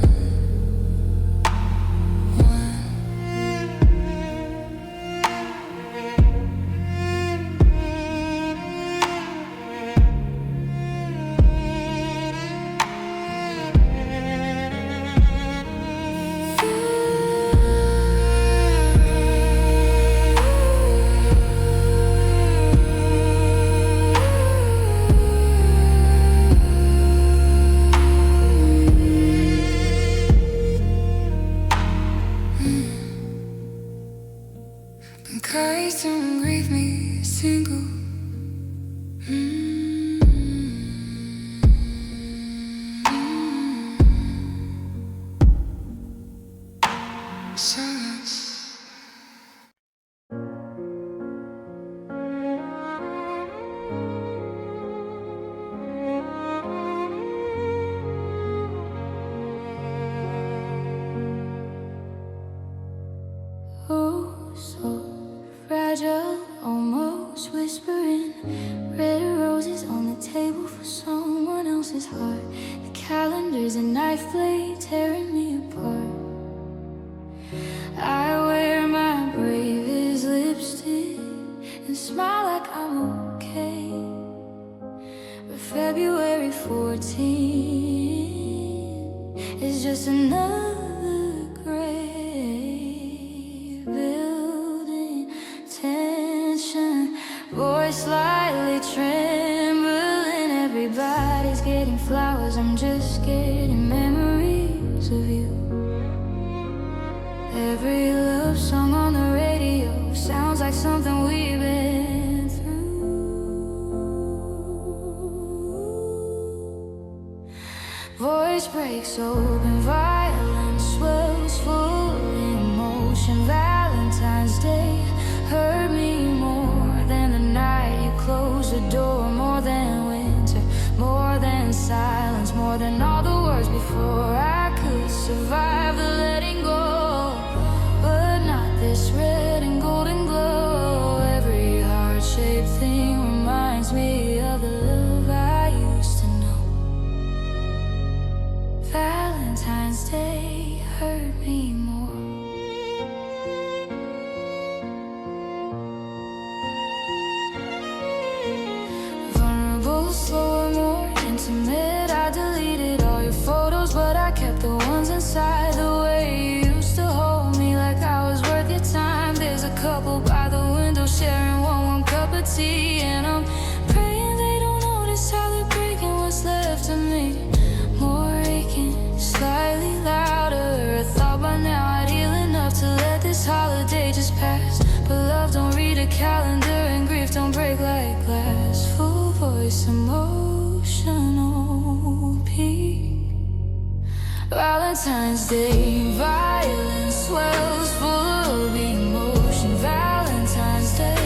Encourage and grieve me single. Silence. Oh, so fragile, almost whispering. Red roses on the table for someone else's heart. The calendar's a knife blade tearing me apart. I wear my bravest lipstick and smile like I'm okay. But February 14th is just another grave, building tension, voice slightly trembling. Everybody's getting flowers, I'm just getting memories of you. Every love song on the radio sounds like something we've been through. Voice breaks open, violence swells, full emotion. Valentine's Day hurt me more than the night you closed the door, more than winter, more than silence, more than all the words before. I could survive the letting go, but not this red and golden glow. Every heart-shaped thing reminds me of the love I used to know. Valentine's Day hurt me more. Vulnerable, slower, more intimate. I deleted all your photos, but I kept the ones inside. The way you used to hold me like I was worth your time. There's a couple by the window sharing one warm cup of tea, and I'm praying they don't notice how they're breaking what's left of me. More aching, slightly louder. I thought by now I'd heal enough to calendar, and grief don't break like glass. Full voice, emotional peak. Valentine's Day, violence swells, full of emotion. Valentine's Day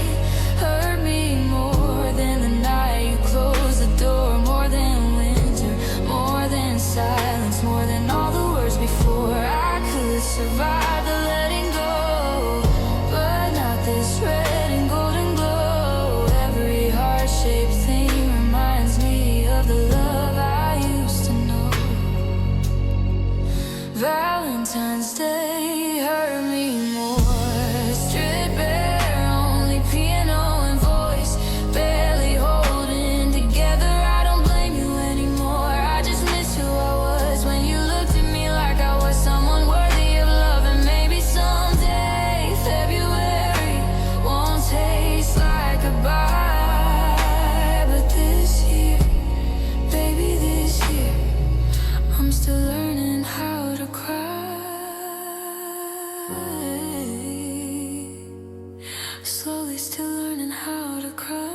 hurt me more than the night you closed the door, more than winter, more than silence, more than all the words before. I could survive the letting go, but not this red and golden glow. Every heart-shaped thing reminds me of the love I used to know. Valentine's Day hurt me more. Stripped bare, only piano and voice, barely holding together. I don't blame you anymore. I just miss who I was when you looked at me like I was someone worthy of love. And maybe someday February won't taste like goodbye, but this year, baby, this year, I'm still learning how to cry. Slowly still learning how to cry.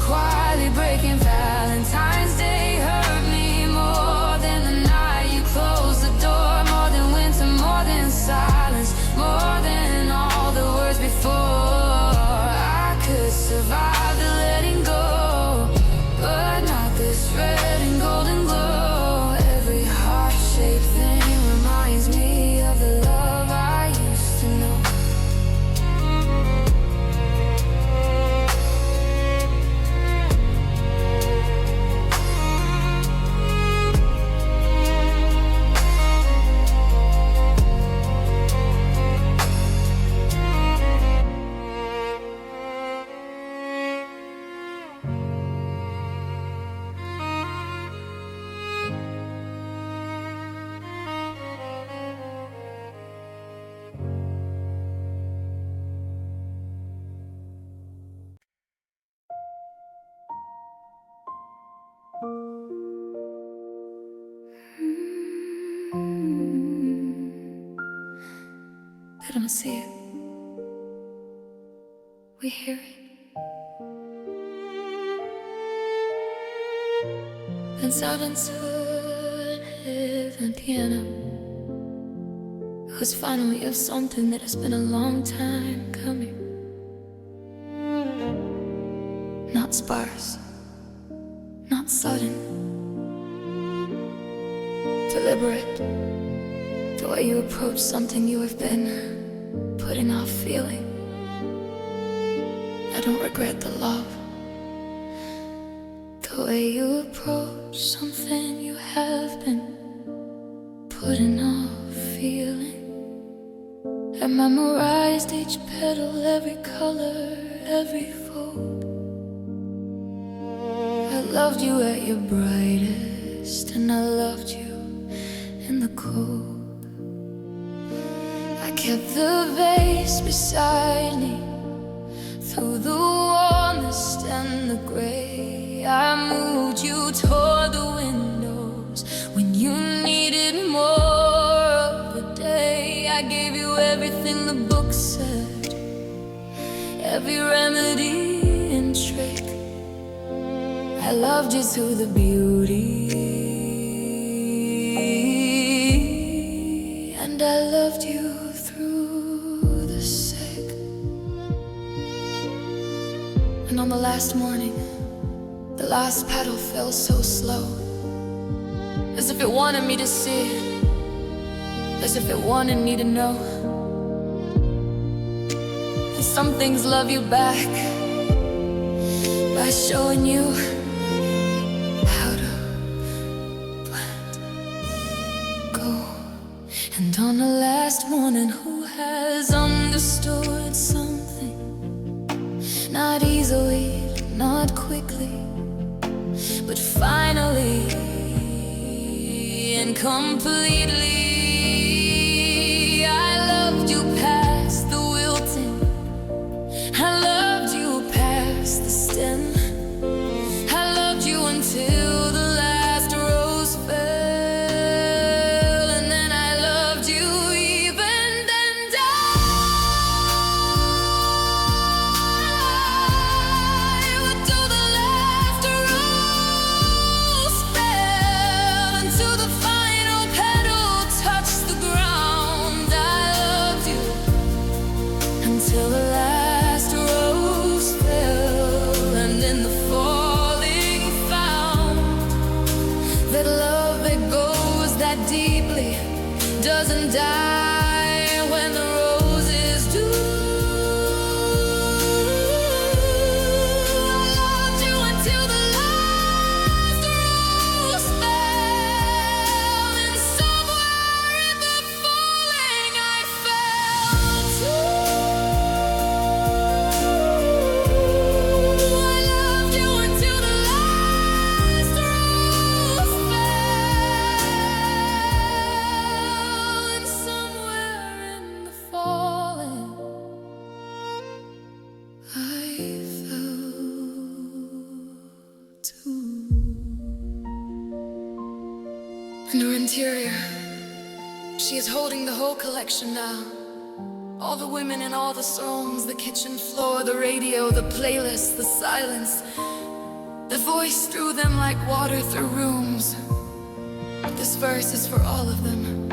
Quietly breaking. Valentine's Day hurt me more than the night you closed the door, more than winter, more than silence, more than all the words before. I could survive the letting go, but not this red and golden glow. Every heart-shaped thing reminds me of the love I used to know. They don't see it. We hear it. It's out into the piano. It was finally of something that has been a long time coming. Not sparse, not sudden, deliberate. The way you approach something you have been putting off feeling. I don't regret the love. The way you approach something you have been putting off feeling. I memorized each petal, every color, every fold. I loved you at your brightest, and I loved you in the cold. I kept the vase beside me through the warmest and the gray. I moved you toward the windows when you needed more of the day. I gave you everything the book said, every remedy and trick. I loved you through the beauty, and I loved you through the sick. And on the last morning, the last petal fell so slow, as if it wanted me to see it, as if it wanted me to know. And some things love you back by showing you how to let go. And on the last morning, who has understood something, not easily, not quickly, but finally and completely. I loved you past the wilting, I loved you past the stem, I loved you until the last rose fell, and then I loved you even then. I would do the last rose fell until the final petal touched the ground. I loved you until the last rose fell, and in the falling found that love that goes that deeply doesn't die when the roses do. I loved you until the last rose fell, and somewhere in the falling I fell too. I loved you until the last rose fell, and somewhere in the falling I fell too. In her interior, she is holding the whole collection now. All the women and all the songs, the kitchen floor, the radio, the playlist, the silence, the voice through them like water through rooms. This verse is for all of them.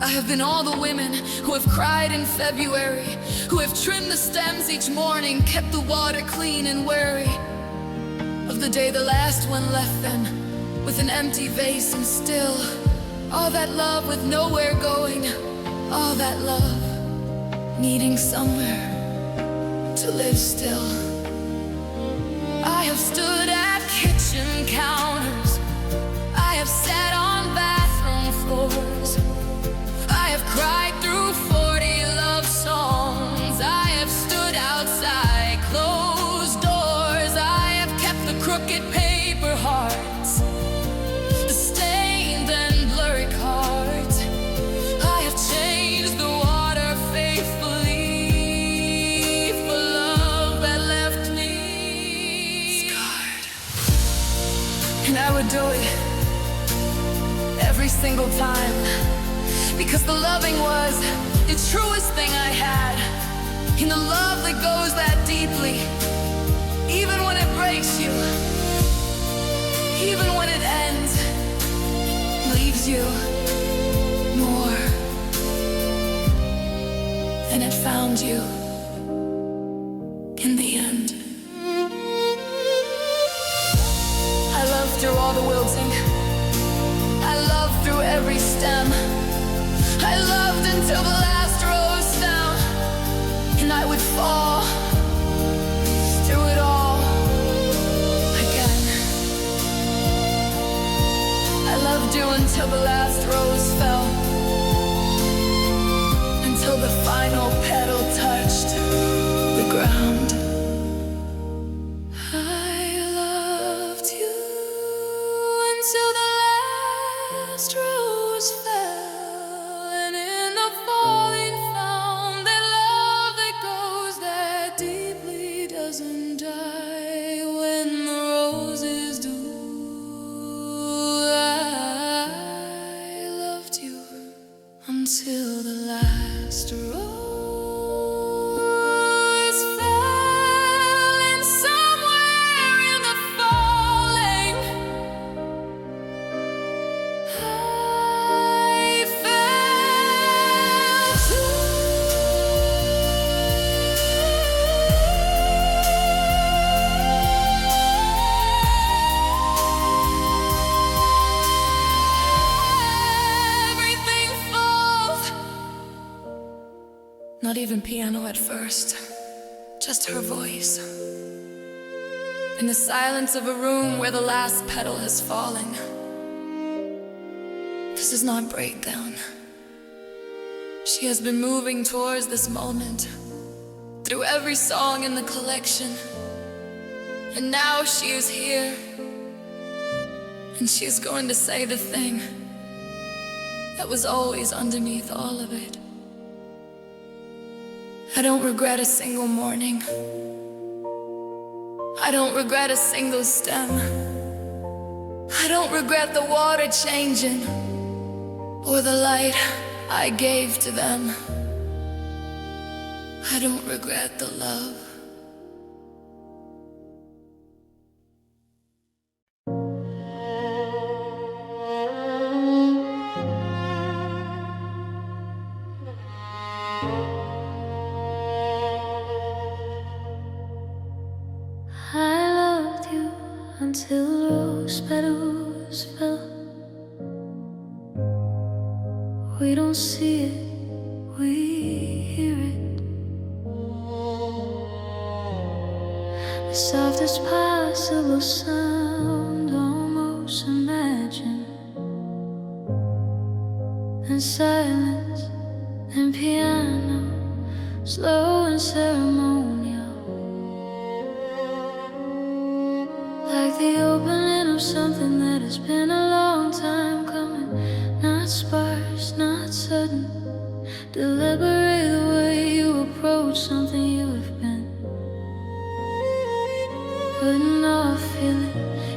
I have been all the women who have cried in February, who have trimmed the stems each morning, kept the water clean and wary of the day the last one left them with an empty vase, and still all that love with nowhere going, all that love needing somewhere to live still. I have stood at kitchen counters, I have sat on bathroom floors, I have cried through 40 love songs, I have stood outside closed doors, I have kept the crooked paper hearts, the stained and blurry cards, I have changed the water faithfully for love that left me scarred. And I would do it every single time, because the loving was the truest thing I had. In the love that goes that deeply, even when it breaks you, even when it ends, leaves you more than it found you in the end. I loved through all the wilting, I loved through every stem, I loved until the last rose fell, and I would fall through it all again. I loved you until the last rose fell, until the final petal touched the ground. I loved you until the last rose fell, and in the falling found that love that goes that deeply doesn't die when the roses do. I loved you until the last rose fell, and somewhere in the falling I fell too. Everything falls. Not even piano at first, just her voice. In the silence of a room where the last petal has fallen. This is not breakdown. She has been moving towards this moment through every song in the collection. And now she is here, and she is going to say the thing that was always underneath all of it. I don't regret a single morning. I don't regret a single stem. I don't regret the water changing or the light I gave to them. I don't regret the love. I loved you until rose petals fell. We don't see it, we hear it. The softest possible sound, almost imagined. Then silence, then piano, slow and ceremonial. Like the opening of something that has been a long time coming. Not sparse, not sudden. Deliberate the way you approach something you have been putting off, feeling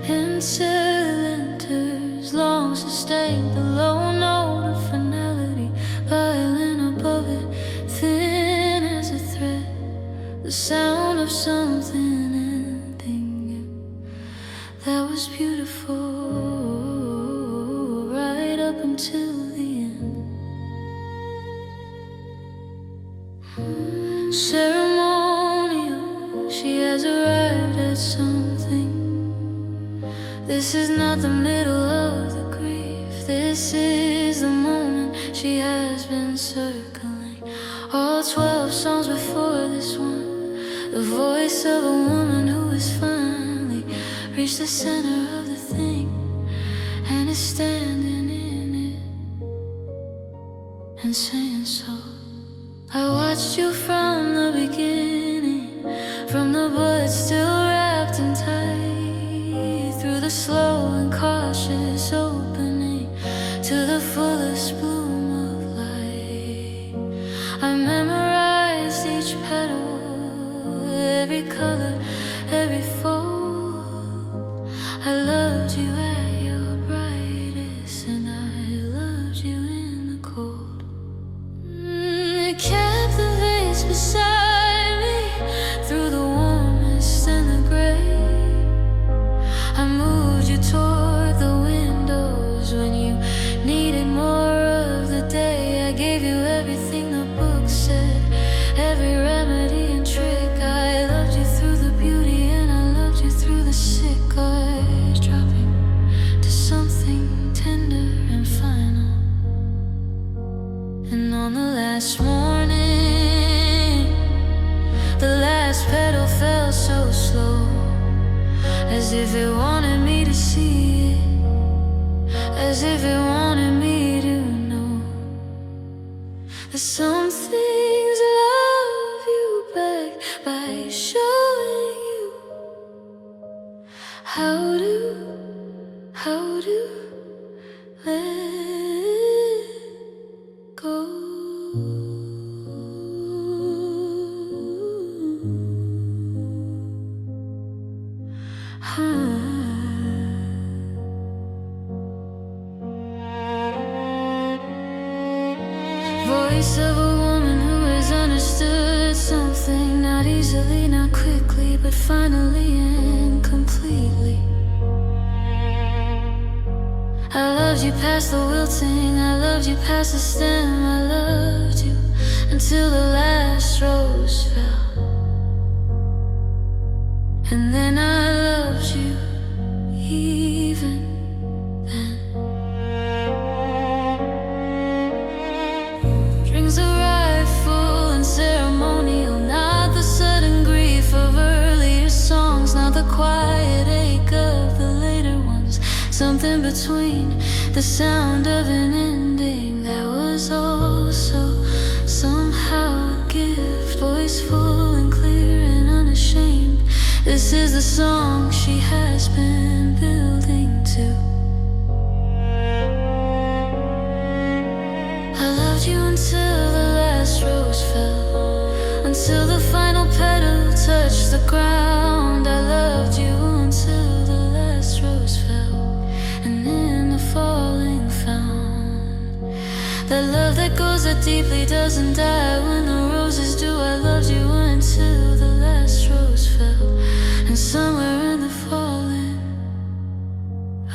until it enters. Long sustained, the low note of finality, violin above it, thin as a thread. The sound of something ending that was beautiful right up until the end. Ceremonial, she has arrived at something. This is not the middle of the grief. This is the moment she has been circling. All 12 songs before this one, the voice of a woman who has finally reached the center of the thing and is standing in it and saying so. I watched you from the beginning, from the bud still wrapped in tight, through the slow and cautious opening to the fullest bloom of light. I memorized each petal, every color, every fold. I loved you at your brightest, and I loved you in the cold. Kept the vase beside me through the warmest and the gray. I moved you toward the windows when you needed more of the day. I gave you everything the book said, every remedy and trick. I loved you through the beauty and I loved you through the sick. Eyes dropping to something tender and final. And on the last morning, the last petal fell so slow, as if it wanted me to see it, as if it wanted me to know that some things love you back by showing you how to let go. Voice of a woman who has understood something, not easily, not quickly, but finally and completely. I loved you past the wilting, I loved you past the stem, I loved you until the last rose fell. And then I loved you even then. Drinks arrived full and ceremonial, not the sudden grief of earlier songs, not the quiet ache of the later ones. Something between the sound of an ending that was also This is the song she has been building to. I loved you until the last rose fell, until the final petal touched the ground. I loved you until the last rose fell, and in the falling found that love that goes that deeply doesn't die when the roses do. I loved you until the last rose fell, and somewhere in the falling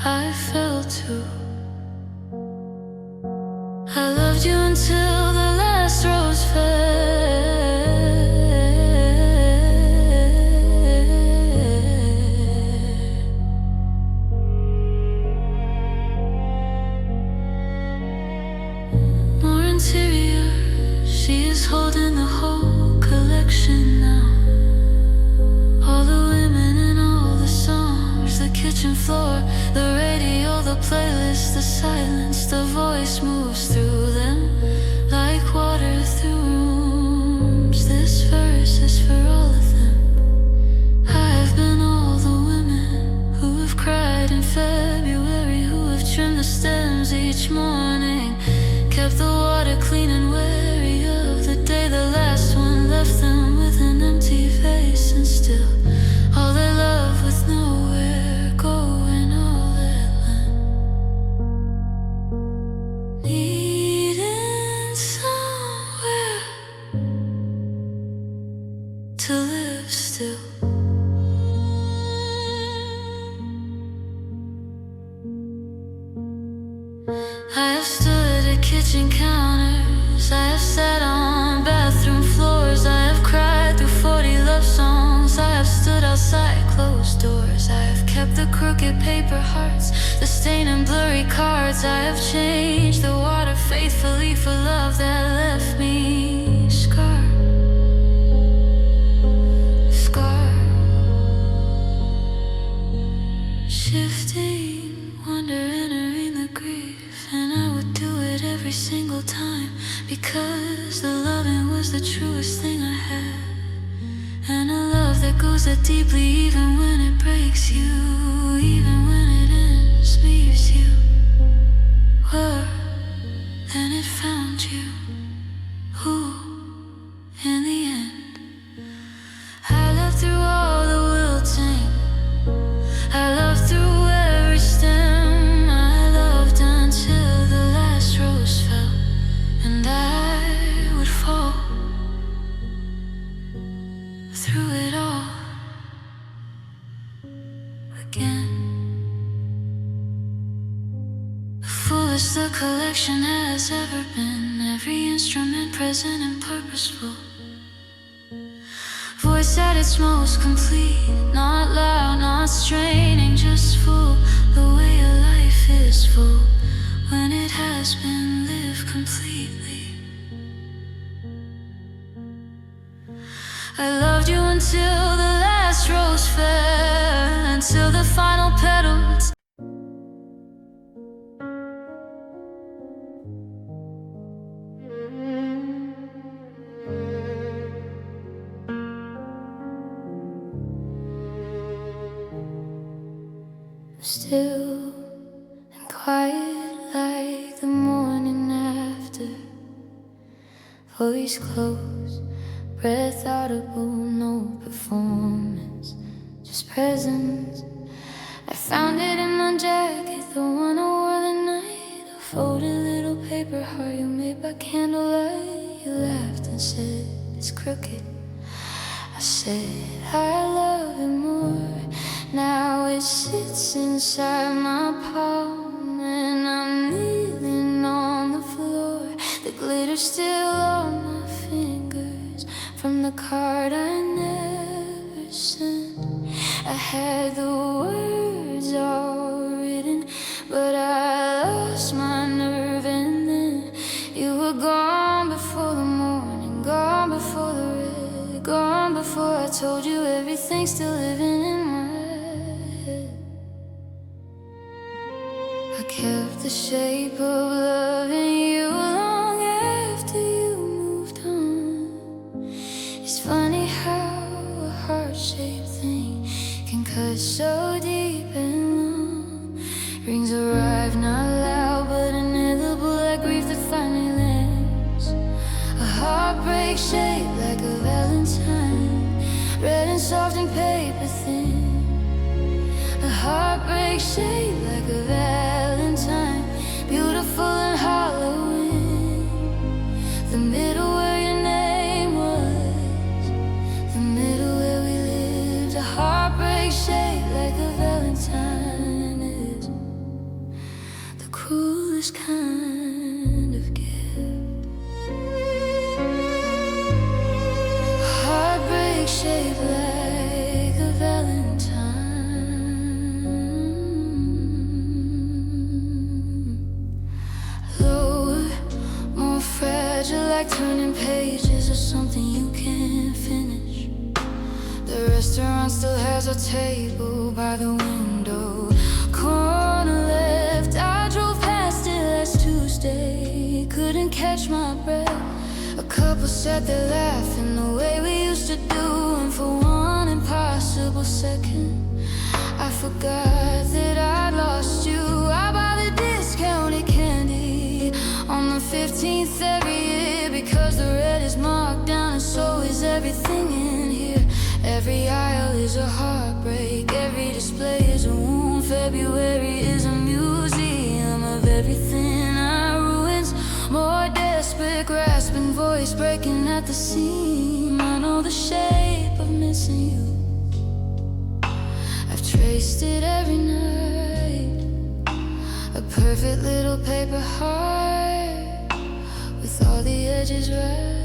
I fell too. I loved you until the last rose fell. More interior, she is holding the whole collection now. All the women and all the songs, the kitchen floor, the radio, the playlist, the silence, the voice moves through them like water through rooms. This verse is for all of them. I've been all the women who have cried in February, who have trimmed the stems each morning, kept the water clean and wary of the day the last one left them with an empty face, and still all their love with nowhere going, all their land needing somewhere to live still. I have stood at kitchen counters, I have sat on bathroom floors, I have cried through 40 love songs, I have stood outside closed doors, I have kept the crooked paper hearts, the stained and blurry cards, I have changed the water faithfully for love that left me scarred. Shifting, wonder, entering the grief, and I would do it every single time, because the loving was the truest thing I had, and a love that goes that deeply even when it breaks you, even when it ends, leaves you. Were, then it found you, who, in the end, I loved through all the wilting, I loved through every stem, I loved until the last rose fell, and I would fall through it all again. The fullest the collection has ever been, every instrument present and purposeful, voice at its most complete, not loud, not straining, just full, the way a life is full when it has been lived completely. I loved you until the last rose fell, until the final petal. Still and quiet like the morning after, voice close, breath audible, no performance, just presence. I found it in my jacket, the one I wore the night, a folded little paper heart you made by candlelight. You laughed and said it's crooked. I said I love it more. Now it sits inside my palm, and I'm kneeling on the floor. The glitter still on my fingers from the card I never sent. I had the words all written, but I lost my nerve, and then you were gone before the morning, gone before the red, gone before I told you everything's still living in my head. I kept the shape of loving you long after you moved on. It's funny how a heart-shaped thing cut so deep and long. Rings arrive not loud but inevitable, like grief that finally lands. A heartbreak shaped like a valentine, red and soft and paper thin. A heartbreak shaped like a valentine, beautiful and hollow in the middle where your name was, the middle where we lived. A heartbreak shaped like a valentine is the cruelest kind of gift. A heartbreak shaped like a valentine. Lower, more fragile, like turning pages of something you can't finish. The restaurant still has a table by the window, corner left. I drove past it last Tuesday, couldn't catch my breath. A couple sat there laughing the way we used to do, and for one impossible second I forgot that I'd lost you. I buy the discounted candy on the 15th every year, because the red is marked down and so is everything in here. Every aisle is a heartbreak, every display is a wound. February is a museum of everything I ruins. More desperate, grasping voice breaking at the seam. I know the shape of missing you, I've traced it every night. A perfect little paper heart with all the edges right.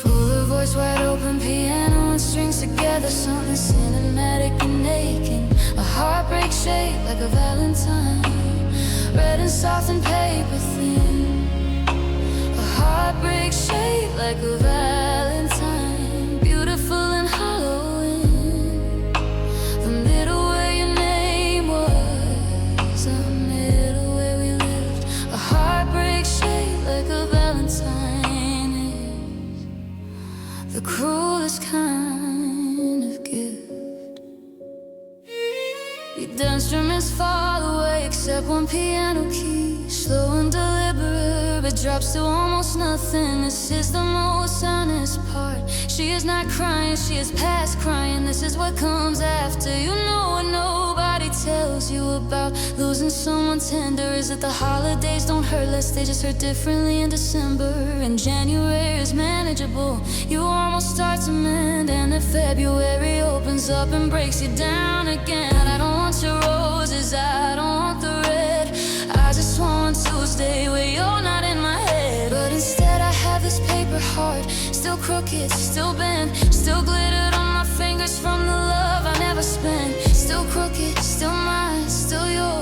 Full of voice, wide open piano and strings together, something cinematic and aching. A heartbreak shaped like a valentine, red and soft and paper thin. A heartbreak shaped like a valentine, beautiful and hollow in the middle where your name was, the middle where we lived. A heartbreak shaped like a valentine is the cruelest kind of gift. The instruments fall away except one piano key, slow and deliberate, but drops to almost nothing. This is the most honest part. She is not crying, she is past crying. This is what comes after. You know what nobody tells you about losing someone tender is that the holidays don't hurt less, they just hurt differently in December. And January is manageable, you almost start to mend, and then February opens up and breaks you down again. I don't want your roses, I don't want the red, I just want Tuesday where you're not in my head. But instead I have this paper heart, still crooked, still bent, still glittered on my fingers from the love I never spent. Still crooked, still mine, still yours.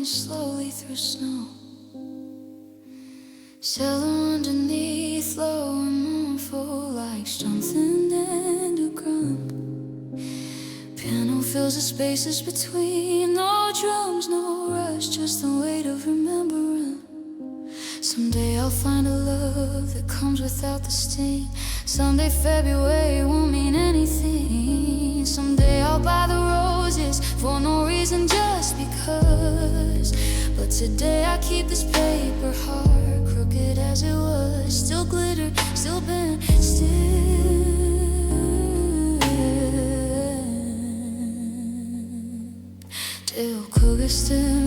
Slowly through snow, cellar underneath, low and mournful, like strengthened and a grump. Piano fills the spaces between, no drums, no rush, just the weight of remembering. Someday I'll find a love that comes without the sting. Someday February won't mean anything. Someday I'll buy the roses for no reason, just because. But today I keep this paper heart, crooked as it was, still glittered, still bent, still crooked, still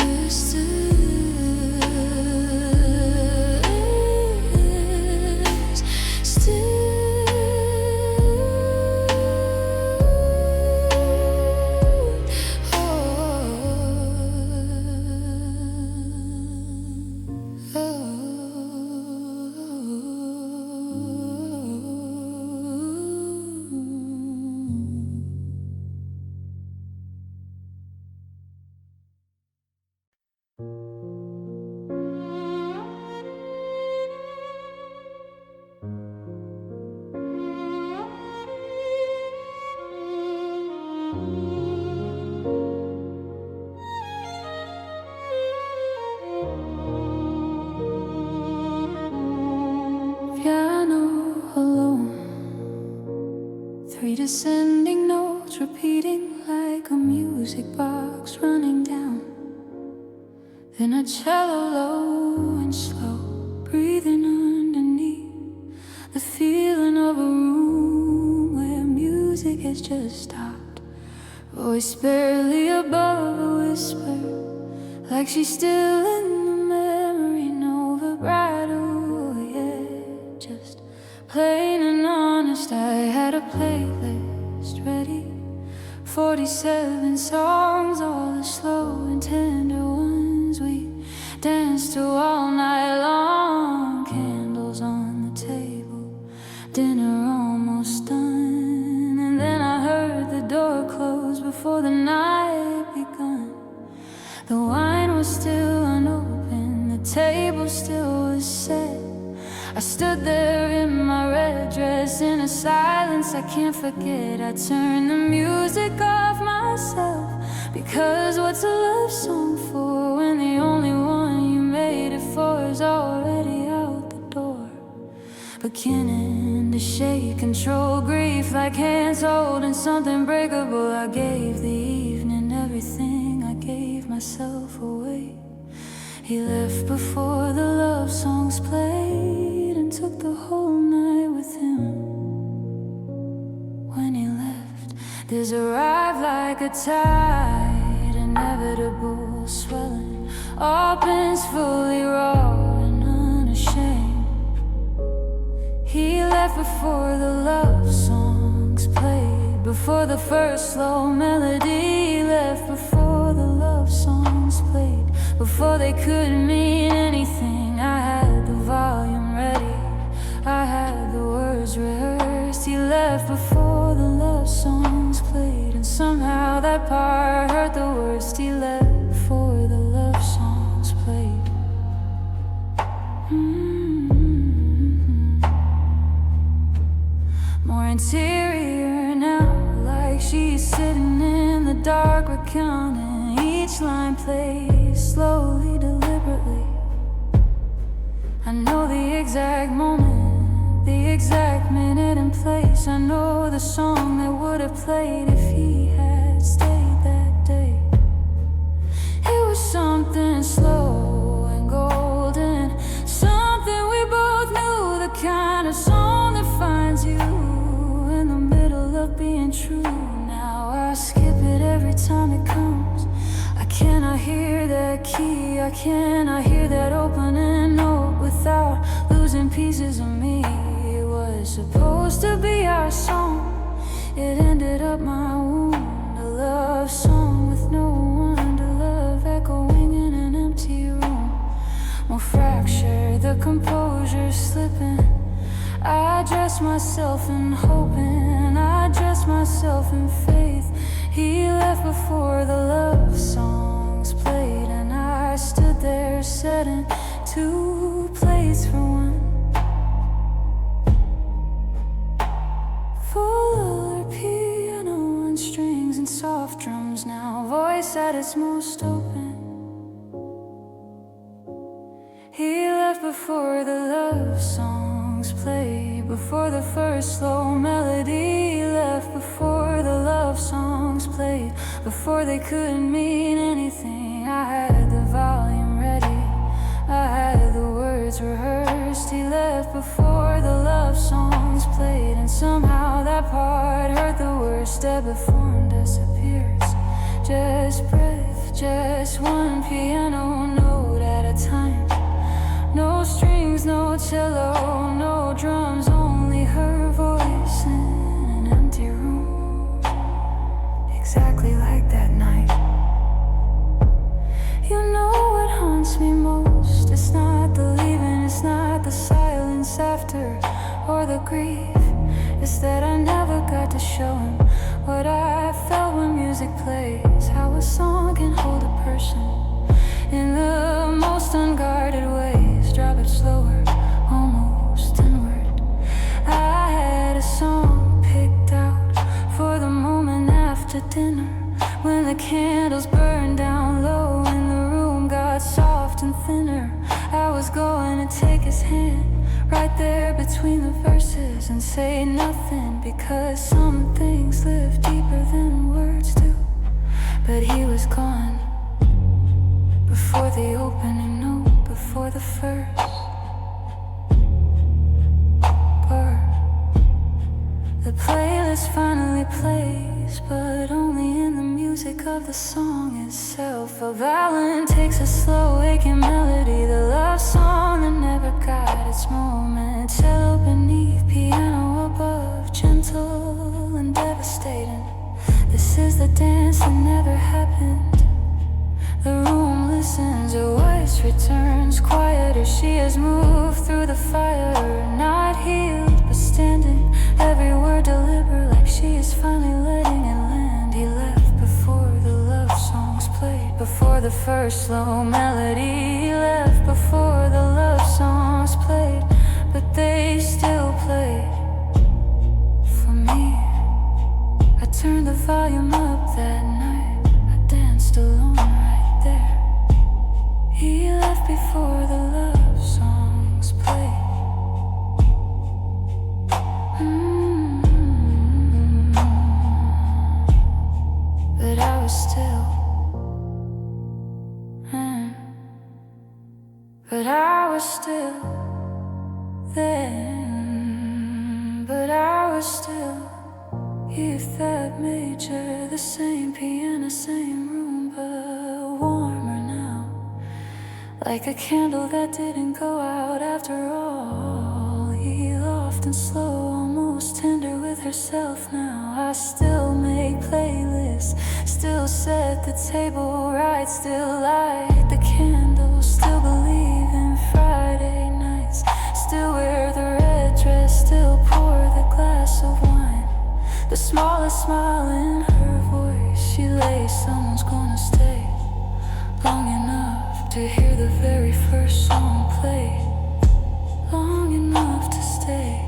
descending notes repeating like a music box running down. Then a cello low and slow, breathing underneath the feeling of a room where music has just stopped. Voice barely above a whisper, like she's still in the memory. No vibrato, yeah, just plain and honest. I had a playlist ready, 47 songs, all the slow and tender ones we danced to all night long. Candles on the table, dinner almost done, and then I heard the door close before the night begun. The wine was still unopened, the table still was set. I stood there in my red dress in a silence I can't forget. I turned the music off myself, because what's a love song for when the only one you made it for is already out the door? Beginning to shake, control grief like hands holding something breakable. I gave the evening everything, I gave myself away. He left before the love songs played and took the whole night with him. When he left, there's arrived like a tide, inevitable swelling, all pins fully raw and unashamed. He left before the love songs played, before the first slow melody. Left before the love songs played, before they could mean anything. I had the volume ready, I had the words rehearsed. He left before the love songs played, and somehow that part hurt the worst. He left before the love songs played. More interior now, like she's sitting in the dark recounting each line played slowly, deliberately. I know the exact moment, the exact minute and place. I know the song that would have played if he had stayed that day. It was something slow and golden, something we both knew, the kind of song that finds you in the middle of being true. Now I skip it every time it comes. I cannot hear that key, I cannot hear that opening note without losing pieces of me. It was supposed to be our song, it ended up my wound. A love song with no one to love, echoing in an empty room. More fractured, the composure slipping. I dress myself in hoping, I dress myself in faith. He left before the love songs played, and I stood there setting two plates for one. Fuller piano and strings and soft drums now, voice at its most open. He left before the love songs played, before the first slow melody. Left before the love songs played, before they could mean anything. I had the volume ready, I had the words rehearsed. He left before the love songs played, and somehow that part hurt the worst. Debit form disappears, just breath, just one piano note at a time. No strings, no cello, no drums, only her voice in an empty room. Exactly like that night. You know what haunts me most? It's not the leaving, it's not the silence after, or the grief. It's that I never got to show him what I felt when music plays. How a song can hold a person in the most unguarded ways. Drop it slower, almost inward. I had a song picked out for the moment after dinner, when the candles burned down low and the room got soft and thinner. I was going to take his hand right there between the verses and say nothing, because some things live deeper than words do. But he was gone before the opening note, before the first word. The playlist finally plays, but only in the music of the song itself. A Valentine takes a slow waking melody, the love song that never got its moment. Cello beneath, piano above, gentle and devastating. This is the dance that never happened. The room listens, her voice returns quieter. She has moved through the fire, not healed but standing, every word deliberate, like she is finally letting it land. He left before the love songs played, before the first slow melody. He left before the love songs played, but they still play for me. I turned the volume up that night, I danced alone right there. He left before the love songs played. But I was still, but I was still then, but I was still. If that major, the same piano, same room, but warmer now, like a candle that didn't go out after all. He loft and slow, almost tender with herself now. I still make playlists, still set the table right, still light the candles, still believe in Friday nights, still wear the red dress, still pour the glass of wine. The smallest smile in her voice, she lays, someone's gonna stay long enough to hear the very first song play, long enough to stay.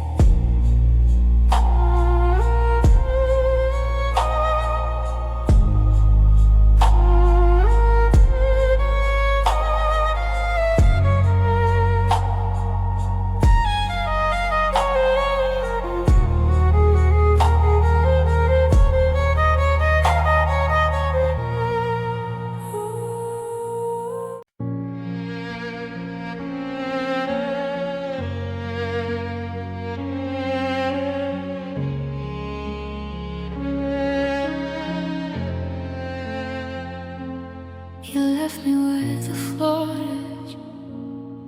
He left me with the flowers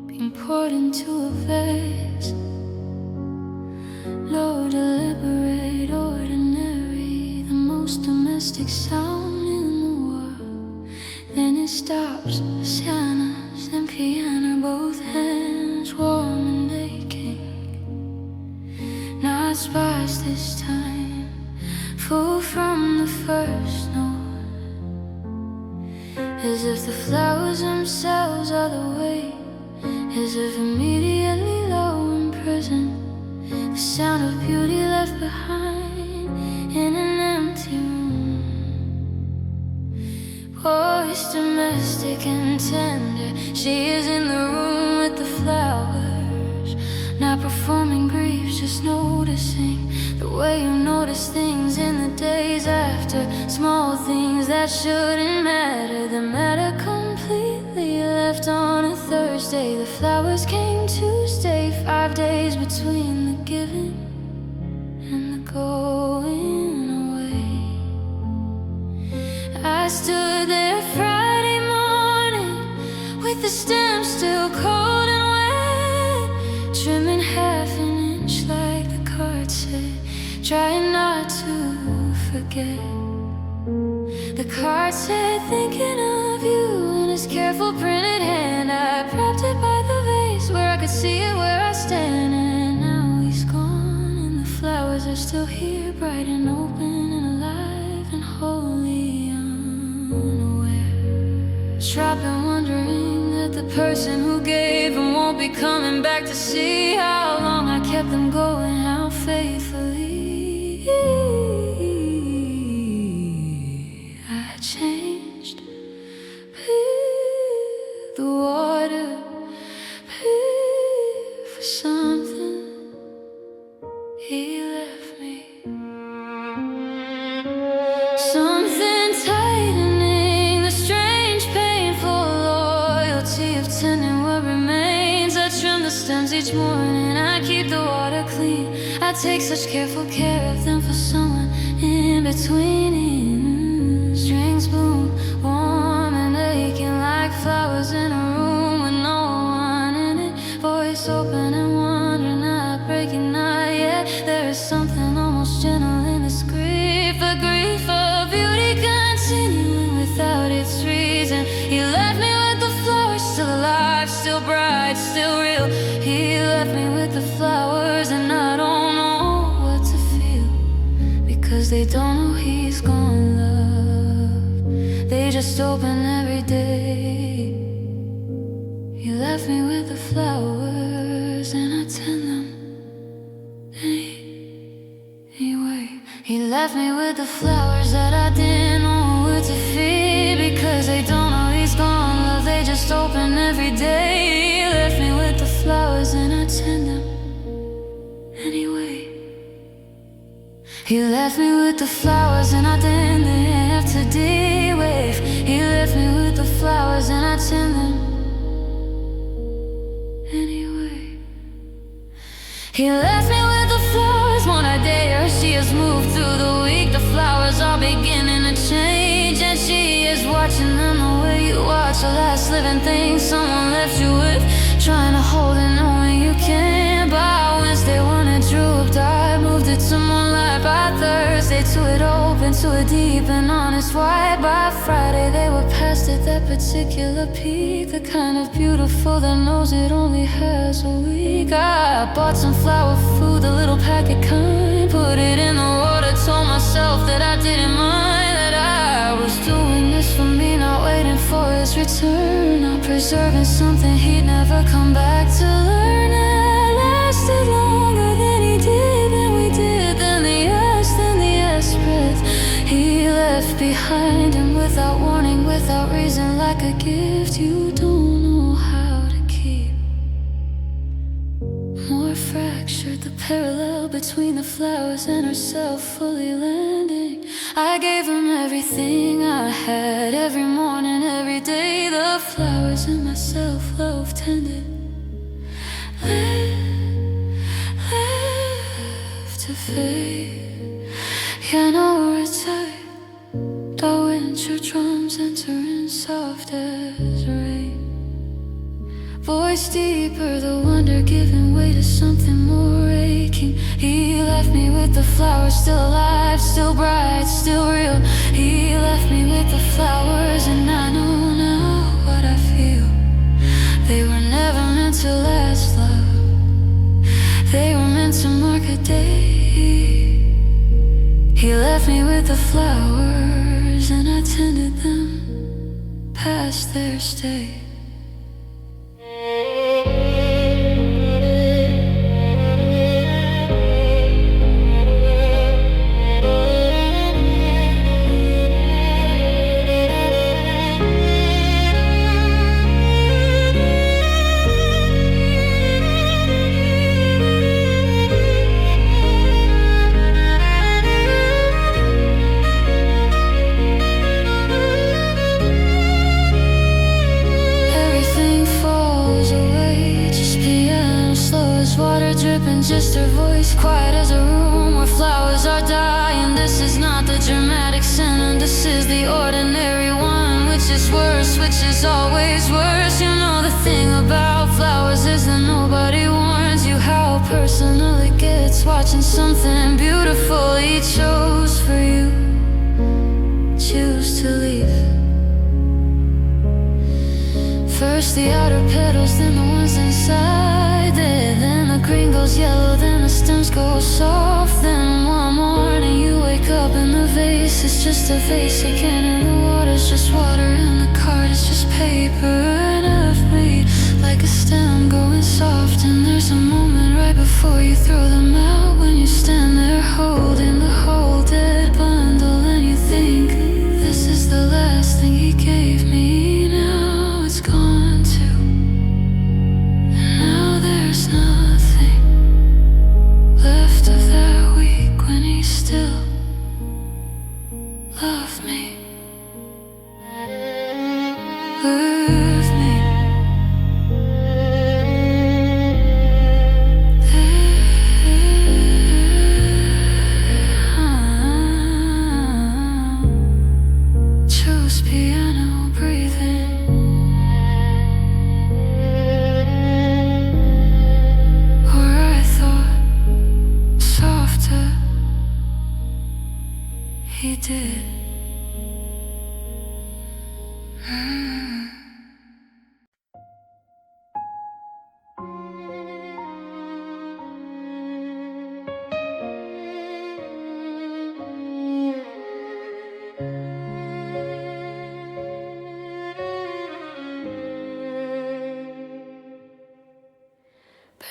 being poured into a vase. Low, deliberate, ordinary, the most domestic sound in the world. Then it stops, pianos and piano, both hands warm and aching. Not sparse this time, full from the first note. As if the flowers themselves are the weight, as if immediately low in prison, the sound of beauty left behind in an empty room. Voice domestic and tender, she is in the room with the flowers, not performing grief, just noticing the way you notice things in the days after. Small things that shouldn't matter, that matter completely. Left on a Thursday, the flowers came Tuesday. 5 days between the giving and the going away. I stood there Friday morning with the stem still cold and wet, trimming half an inch like the card said, trying not to forget. The card said, thinking of you, in his careful printed hand. I propped it by the vase where I could see it where I stand. And now he's gone, and the flowers are still here, bright and open and alive and wholly unaware. Trapped wondering that the person who gave them won't be coming back to see how long I kept them going, how faithfully I changed. Breathe the water, breathe for something stems each morning. I keep the water clean. I take such careful care of them for someone in between. Strings bloom, warm and aching like flowers in a room with no one in it. Voice open and wondering, not breaking, not yet. There is something almost gentle in this grief, a grief of beauty continuing without its reason. He left me with the flowers, still alive, still bright, still real. He left me with the flowers, and I don't know what to feel, because they don't know he's gone, love. They just open every day. He left me with the flowers, and I tend them anyway. He left me with the flowers that I didn't know what to feed, because they don't know he's gone, love. They just open every day. He left me with the flowers, and I tend them anyway. He left me with the flowers, and I didn't have to D-wave. He left me with the flowers, and I tend them anyway. He left me with the flowers, one a day, or she has moved through the week. The flowers are beginning to change, and she is watching them the way you watch the last living thing someone left you with, trying to hold it knowing you can't. By Wednesday when it drooped, I moved it to moonlight. By Thursday to it open, to a deep and honest white. By Friday they were past it, that particular peak, the kind of beautiful that knows it only has a week. I bought some flower food, the little packet kind, put it in the water, told myself that I didn't mind, that I was doing this for me, not waiting for his return, not preserving something he'd never come back to learn. It lasted longer than he did, than we did, than the yes breath he left behind him, without warning, without reason, like a gift you don't know how to keep. More fractured, the parallel between the flowers and herself fully landing. I gave him everything I had, every morning, every day. The flowers and myself, love tended, left to fade. Yeah, Nora retired, the winter drums entering soft as rain. Voice deeper, the wonder giving way to something more aching. He left me with the flowers, still alive, still bright, still real. He left me with the flowers, and I know now what I feel. They were never meant to last, love. They were meant to mark a day. He left me with the flowers, and I tended them past their stay. Just her voice, quiet as a room where flowers are dying. This is not the dramatic sin, this is the ordinary one, which is worse, which is always worse. You know the thing about flowers is that nobody warns you how personal it gets, watching something beautiful he chose for you, choose to leave. First the outer petals, then the ones inside it. Then the green goes yellow, then the stems go soft. Then one morning you wake up and the vase is just a vase again, and the water's just water, and the card is just paper. And I've made like a stem going soft, and there's a moment right before you throw them out, when you stand there holding the whole dead bundle, and you think, this is the last thing he gave me. Now it's gone too, and now there's nothing left of that week when he still loved me. Loved me. did.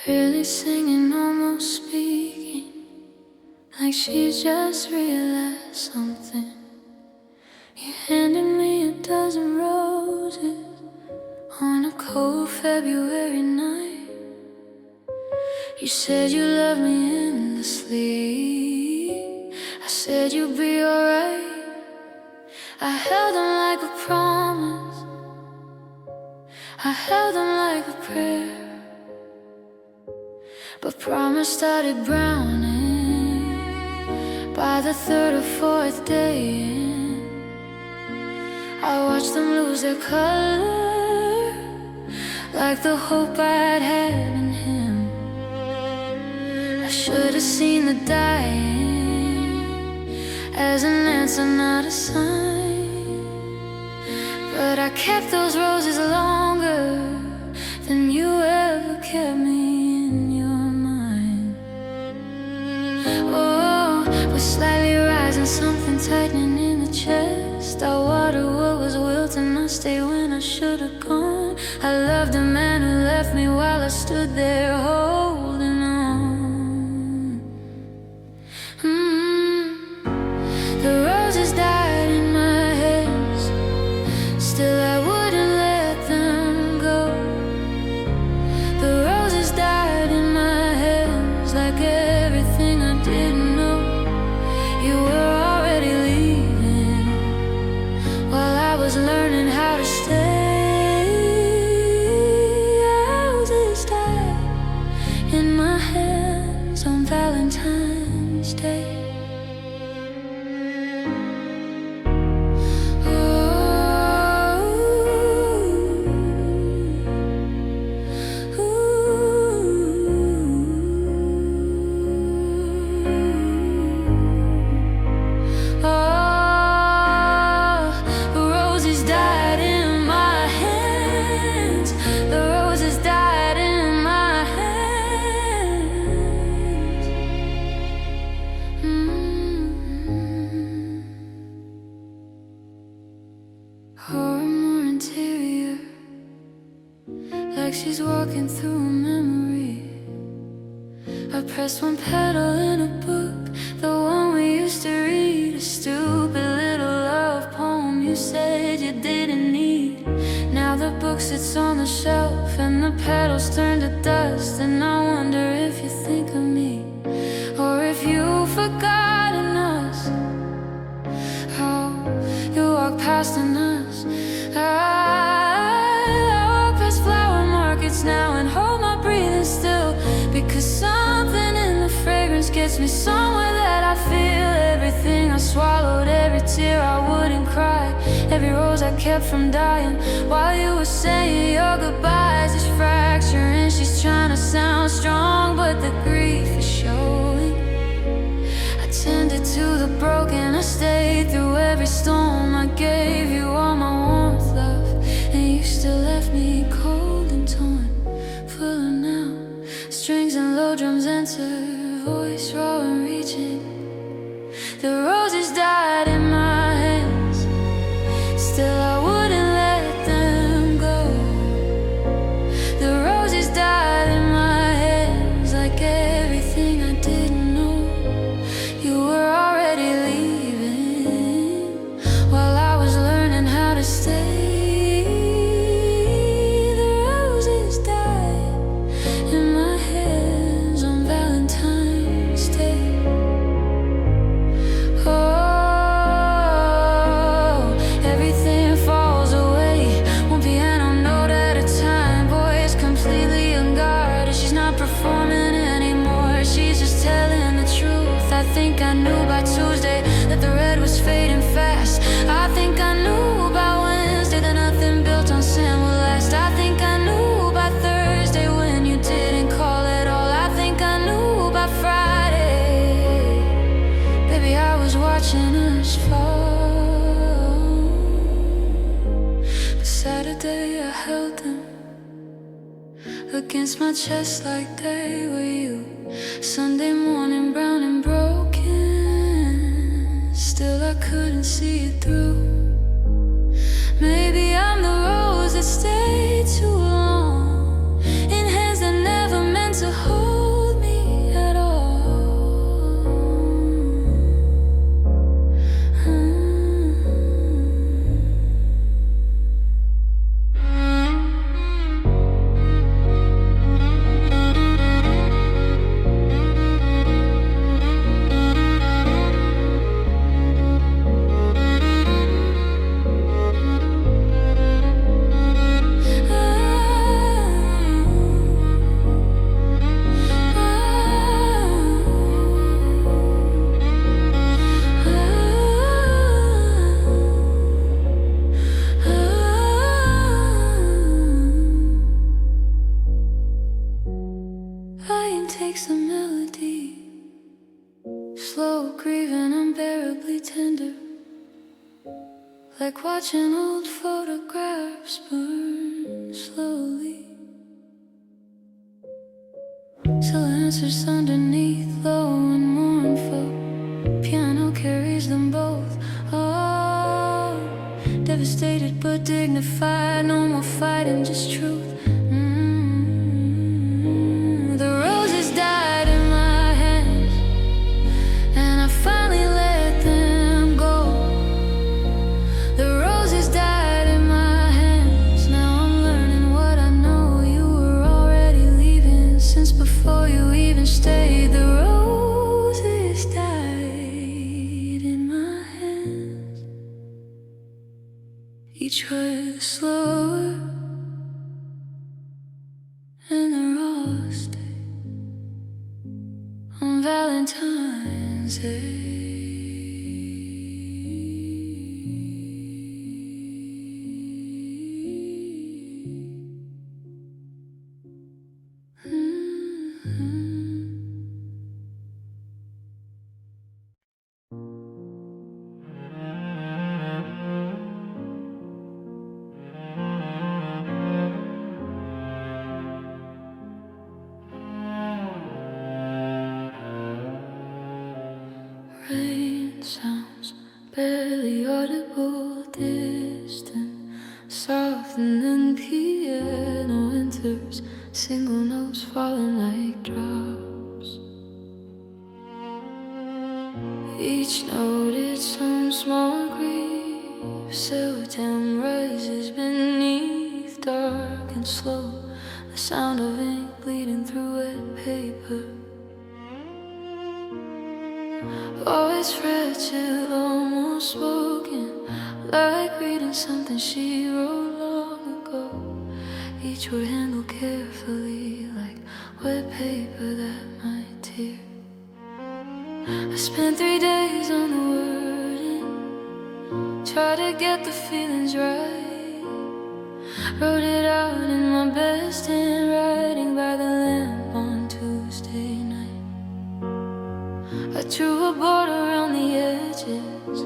Barely singing, almost speaking, like she just realized something. You handed me a dozen roses on a cold February night. You said you loved me endlessly. I said you'd be alright. I held them like a promise. I held them like a prayer. But promise started browning by the third or fourth day in. I watched them lose their color, like the hope I'd had in him. I should have seen the dying as an answer, not a sign. But I kept those roses longer than you ever kept me. Slightly rising, something tightening in the chest. I watered what was wilting, I stayed when I should have gone. I loved a man who left me while I stood there holding on. The roses died in my hands, still I wouldn't let them go. The roses died in my hands, like everything I didn't know. You were already leaving while I was learning how to stay. Roses died in my hands on Valentine's Day. Like she's walking through a memory. I pressed one petal in a book, the one we used to read, a stupid little love poem you said you didn't need. Now the book sits on the shelf and the petals turn to dust, and I wonder if you think of me or if you've forgotten us. How you walk past in us. Now and hold my breathing still, because something in the fragrance gets me somewhere that I feel. Everything I swallowed, every tear I wouldn't cry, every rose I kept from dying while you were saying your goodbyes. It's fracturing, she's trying to sound strong, but the grief is showing. I tended to the broken, I stayed through every storm. I gave you all my warmth, love, and you still left me cold and torn. Fuller now, strings and low drums enter, voice raw and reaching. The roses died in my hands, still I wouldn't let them go. The roses died in my hands, like everything I didn't know. You were already leaving while I was learning how to stay. Oh, against my chest like they were you. Sunday morning, brown and broken. Still I couldn't see it through. Maybe I'm the rose that stayed too long in hands that never meant to hold me at all. Takes a melody, slow, grieving, unbearably tender, like watching old photographs burn slowly. Silencers underneath, low and mournful. Piano carries them both. Oh, devastated but dignified. No more fighting, just truth. Each was slower, and they're all stay on Valentine's Day. Rain sounds barely audible, distant, soft, and then piano enters, single notes falling like drops. Each note its own small grief, silver rises beneath, dark and slow, the sound of ink bleeding through wet paper. Oh, it's fragile, almost spoken, like reading something she wrote long ago. Each word handled carefully, like wet paper that might tear. I spent 3 days on the wording, tried to get the feelings right. Wrote it out in my best handwriting by the lamp on Tuesday night. I drew a border around the edges,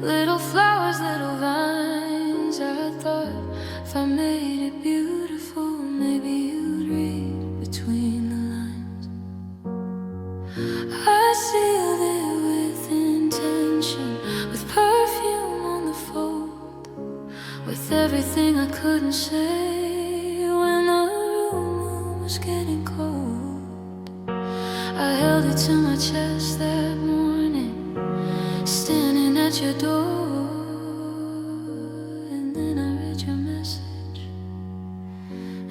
little flowers, little vines. I thought if I made it beautiful, maybe you'd read between the lines. I sealed it with intention, with perfume on the fold, with everything I couldn't say when the room was getting cold. I held it to my chest that morning, standing at your door, and then I read your message,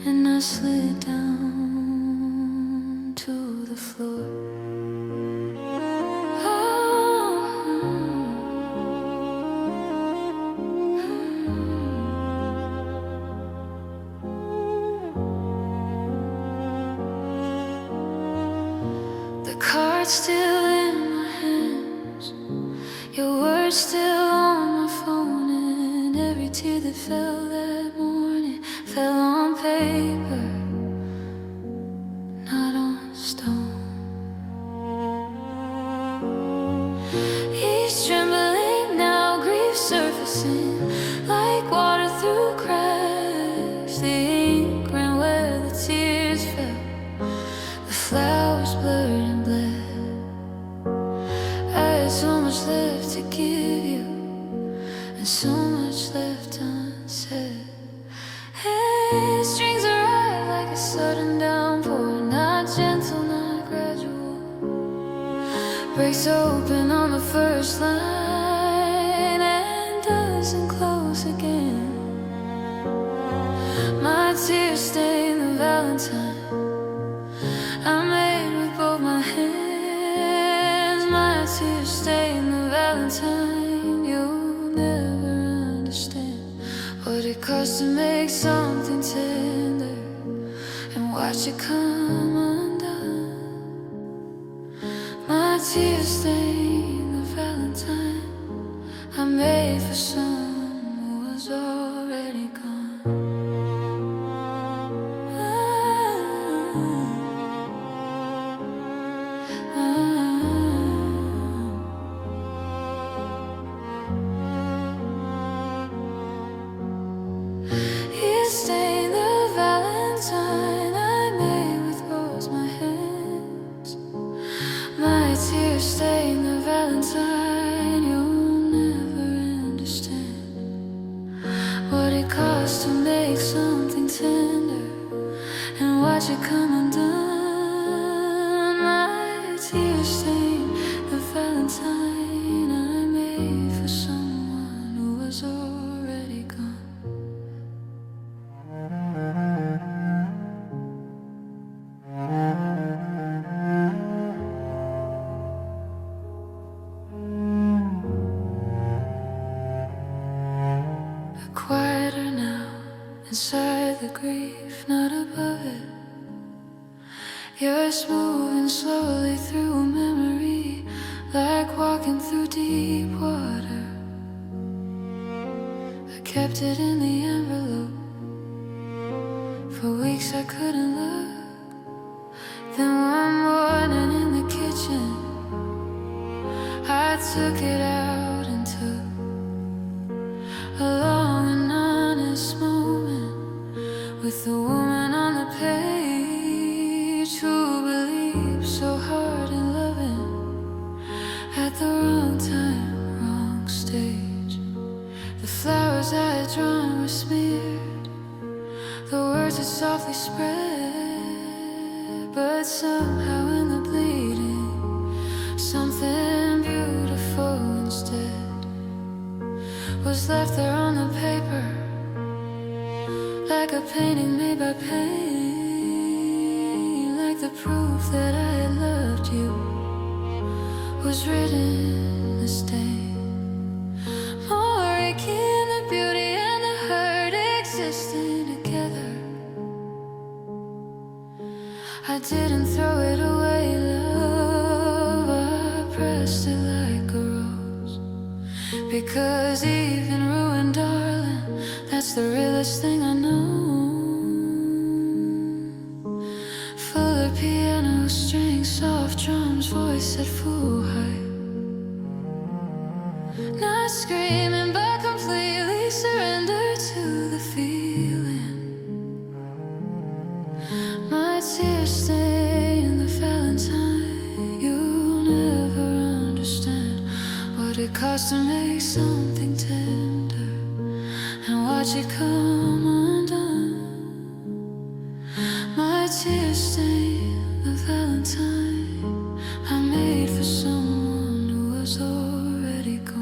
and I slid down to the floor. The card's still in my hands, your words still on my phone, and every tear that fell that morning fell on paper, not on stone. Each trembling now, grief surfacing like water through cracks. The ink ran where the tears breaks open on the first line and doesn't close again. My tears stain the Valentine I made with both my hands. My tears stain the Valentine. You'll never understand what it costs to make something tender and watch it come undone. My tears stain the Valentine I made for someone who was already gone. You stain the Valentine I made with both my hands. My tears stain the Valentine. You'll never understand what it costs to make something tender and watch it come undone. My tears stain the Valentine I made for someone who was already gone. Quieter now, inside the grief, not above it. You're moving slowly through memory, like walking through deep water. I kept it in the envelope. For weeks I couldn't look. Then one morning in the kitchen, I took it out and took a long and honest moment with the woman on the page who believed so hard in loving at the wrong time, wrong stage. The flowers I had drawn were smeared, the words had softly spread, but somehow in the bleeding, something beautiful instead was left there on the paper, like a painting made by pain, like the proof that I had loved you was written the stain. More aching, the beauty and the hurt existing together. I didn't throw it away, love, I pressed it like a rose. Because even ruined, darling, that's the realest thing I know. Fuller piano strings, soft drums, voice at full height. Not screaming, but completely surrendered to the feeling. My tears stain the Valentine. You'll never understand what it costs to make something tender and watch it come undone. My tears stain the Valentine I made for someone who was already gone.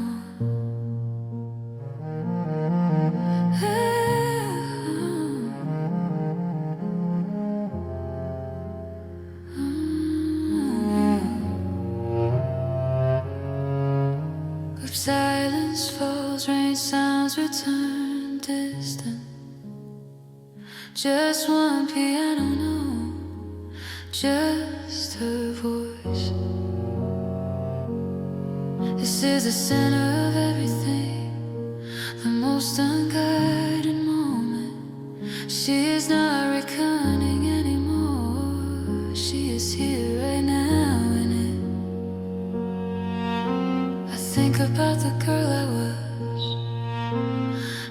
Silence falls, rain sounds return distant. Just one piano note, just her voice. This is the center of everything, the most unguided moment. She is not reckoning anymore. She is here right now in it. I think about the girl I was,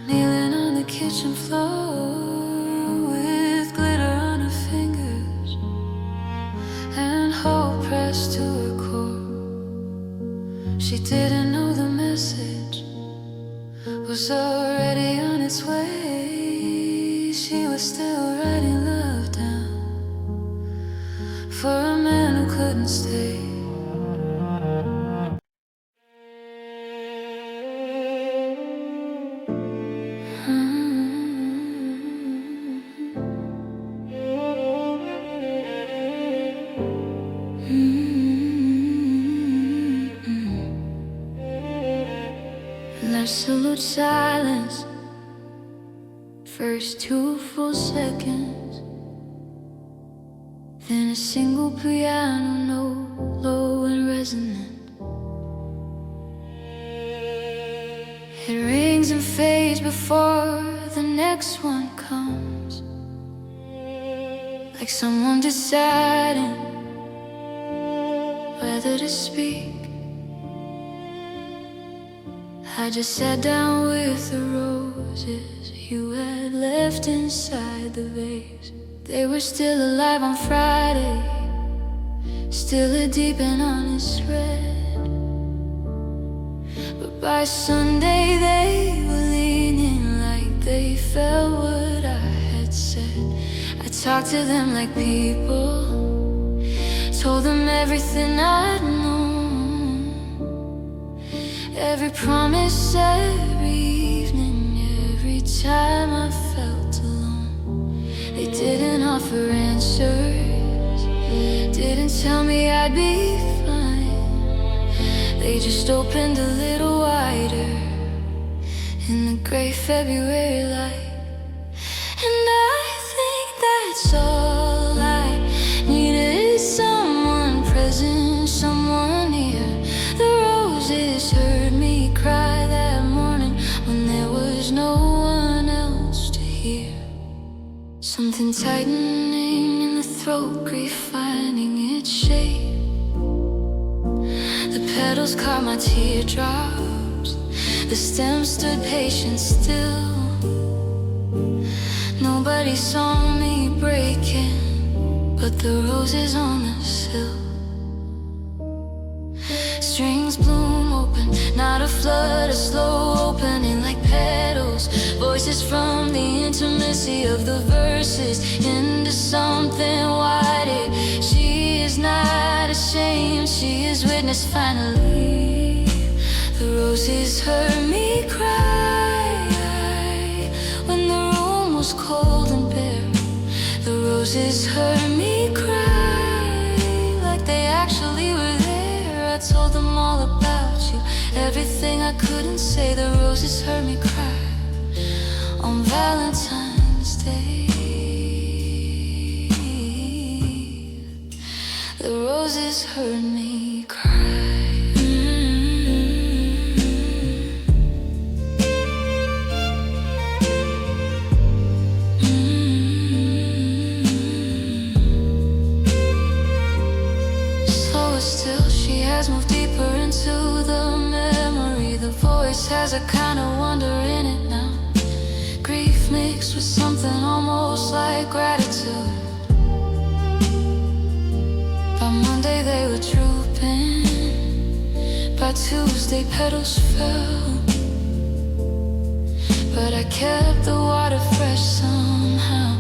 kneeling on the kitchen floor with glitter on her fingers and hope pressed to her core. She didn't know the message was already on its way. She was still writing love down for a man who couldn't stay. absolute silence. First 2 full seconds, then a single piano note, low and resonant. It rings and fades before the next one comes, like someone deciding whether to speak. I just sat down with the roses you had left inside the vase. They were still alive on Friday, still a deep and honest red. But by Sunday they were leaning like they felt what I had said. I talked to them like people, told them everything I'd known, every promise, every evening, every time I felt alone. They didn't offer answers, didn't tell me I'd be fine. They just opened a little wider in the gray February light. And I think that's all I needed, someone present, someone near. The roses heard me cry that morning when there was no one else to hear. Something tightening in the throat, grief finding its shape. The petals caught my teardrops, the stem stood patient still. Nobody saw me breaking, but the roses on the sill. Strings bloom open, not a flood, a slow opening like petals. Voices from the intimacy of the verses into something wider. She is not ashamed, she is witness finally. The roses heard me cry when the room was cold and bare. The roses heard me cry like they actually were there. I told them all about you, everything I couldn't say. The roses heard me cry on Valentine's Day. The roses heard me cry. Still, she has moved deeper into the memory. The voice has a kind of wonder in it now, grief mixed with something almost like gratitude. By Monday they were drooping, by Tuesday petals fell. But I kept the water fresh somehow,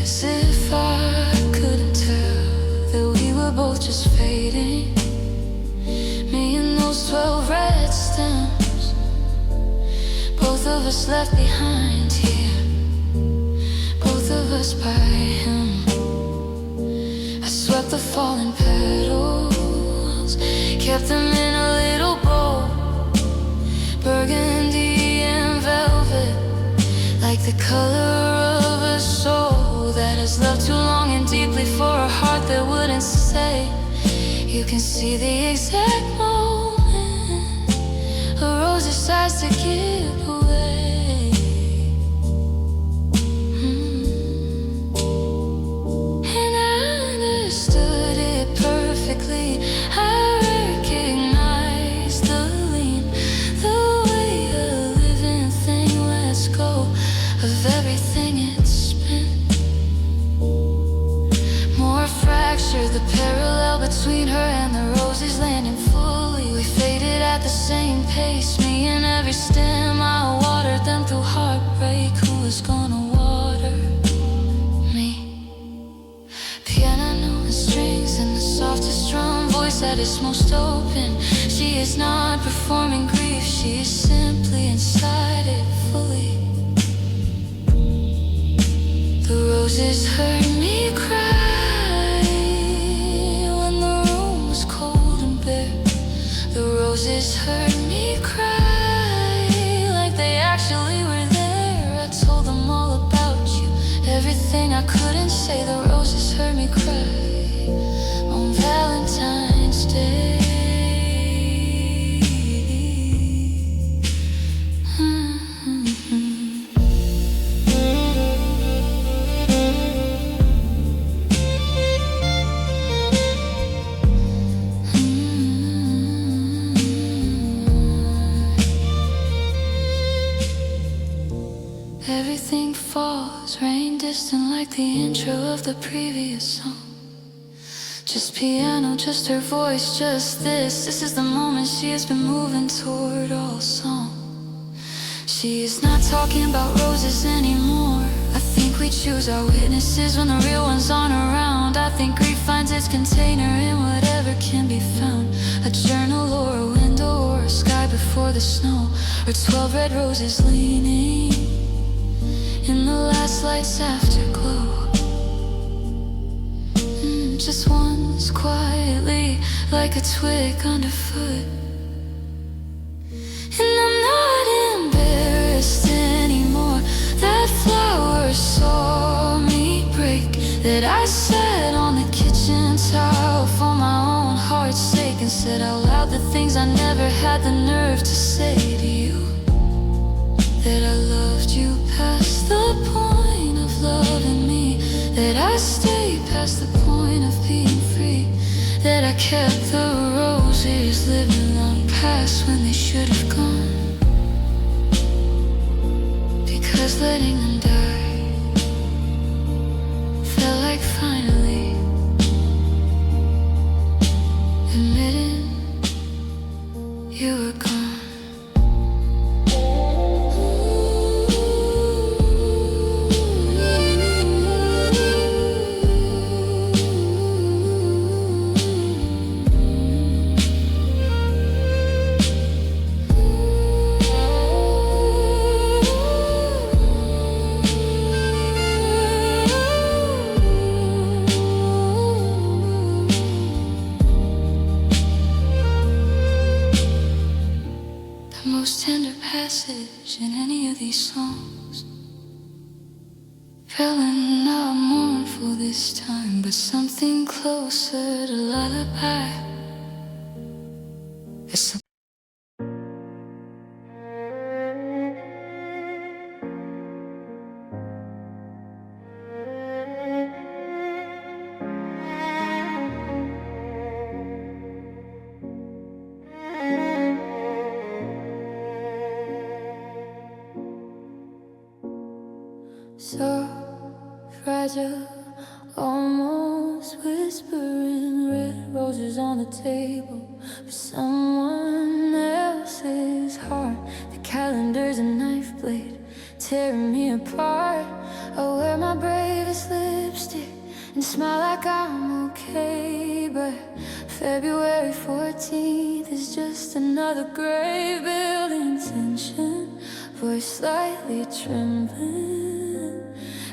as if I couldn't tell that we were both just fading. Me and those 12 red stems, both of us left behind here, both of us by him. I swept the fallen petals, kept them in a little bowl, burgundy and velvet, like the color of a soul that has loved too long and deeply for a heart that wouldn't say. You can see the exact moment a rose decides to give away. And I understood it perfectly. I recognized the lean, the way a living thing lets go of everything it's been. More fractured, the parallel between her and the roses landing fully. We faded at the same pace, me and every stem. I watered them through heartbreak. Who was gonna water me? Piano and strings and the softest drum, voice at its most open. She is not performing grief, she is simply inside it fully. The roses heard me cry when the room was cold and bare. The roses heard me cry distant like the intro of the previous song. Just piano, just her voice, just this. This is the moment she has been moving toward all song. She is not talking about roses anymore. I think we choose our witnesses when the real ones aren't around. I think grief finds its container in whatever can be found. A journal or a window or a sky before the snow, or 12 red roses leaning in the last light's afterglow. Just once quietly, like a twig underfoot. And I'm not embarrassed anymore that flowers saw me break, that I sat on the kitchen towel for my own heart's sake and said out loud the things I never had the nerve to say to you. That I loved you past the point of loving me, that I stayed past the point of being free, that I kept the roses living long past when they should have gone, because letting them die felt like finally admitting you were gone. Most tender passage in any of these songs felt not mournful this time, but something closer to lullaby. It's so fragile, almost whispering, red roses on the table for someone else's heart. The calendar's a knife blade tearing me apart. I wear my bravest lipstick and smile like I'm okay, but February 14th is just another grave building tension, voice slightly trembling.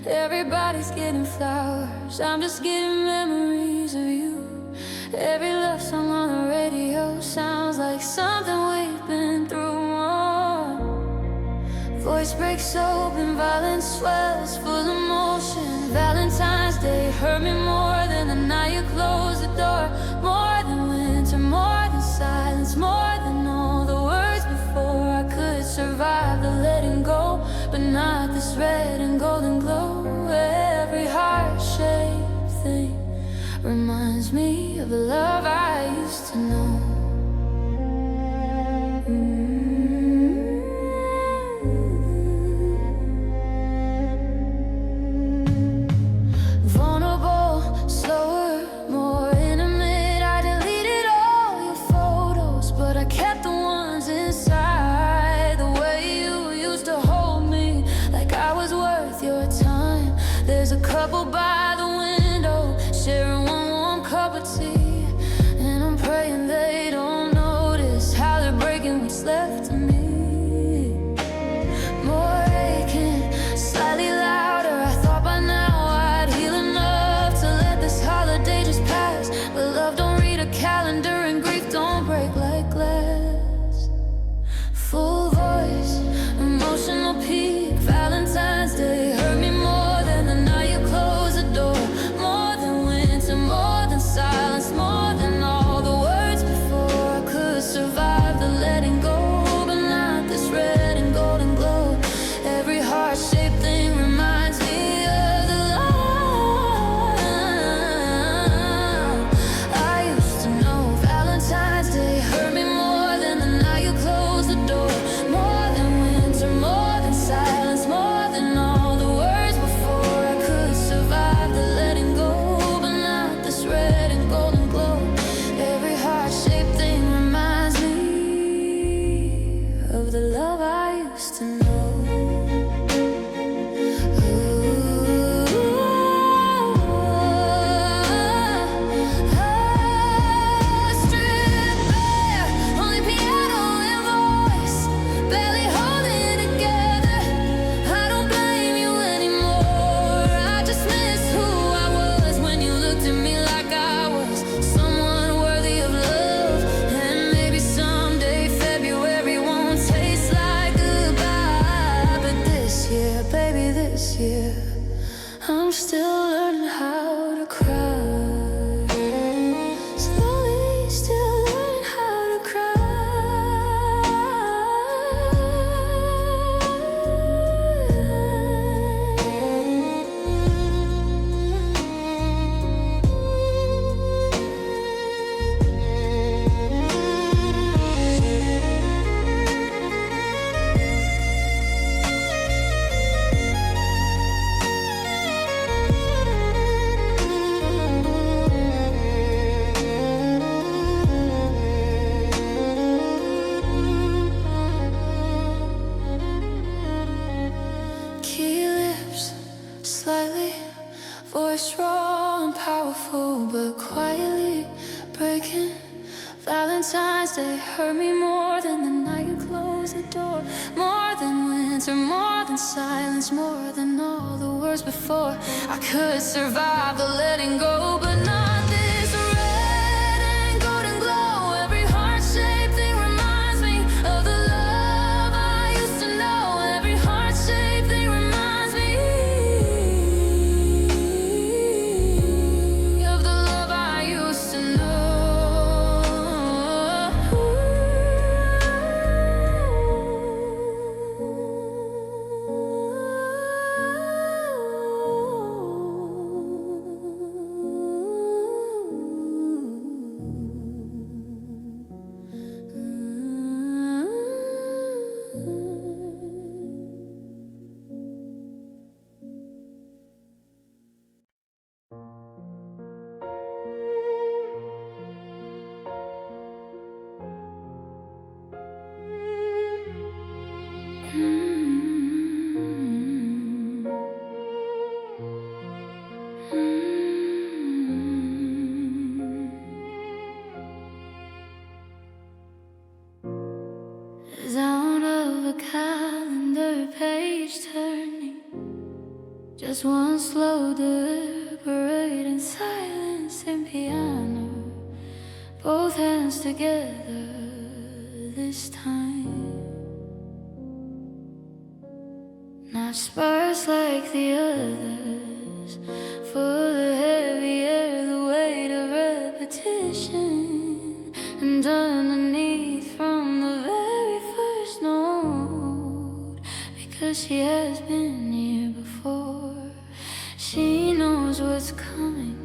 Everybody's getting flowers, I'm just getting memories of you. Every love song on the radio sounds like something we've been through. Voice breaks open, violence swells, full emotion. Valentine's Day hurt me more than the night you closed the door. More than winter, more than silence, more than all the words before. I could survive the letting go, but not this red and golden glow. Every heart-shaped thing reminds me of the love I used to know. Vulnerable, slower, more intimate. I deleted all your photos, but I kept the ones inside. The way you used to hold me, like I was worth your time. There's a couple by the window, sharing one warm cup of tea, and I'm praying they don't notice how they're breaking what's left of me. More aching, slightly louder. I thought by now I'd heal enough to let this holiday just pass, but love don't read a calendar and grief don't break like glass. Full voice, emotional peak. Valentine's Day hurt me more than the night you closed the door. More than winter, more than silence, more than all the words before. I could survive the letting go, but not this red and golden glow. Every heart-shaped thing reminds me of the love I used to know. Valentine's Day hurt me more than the night you closed the door. More than winter, more than silence, more than all the words before. I could survive the letting go, but not this red and golden glow. Every heart-shaped thing reminds me of the love I used to know. Every heart-shaped thing reminds me of the love I used to know. Sound of a calendar page turning, just one slow deliberating silence and piano, both hands together this time. Not sparse like the others, full of heavy air, the weight of repetition, and underneath from the very first note, because she has been here before. She knows what's coming.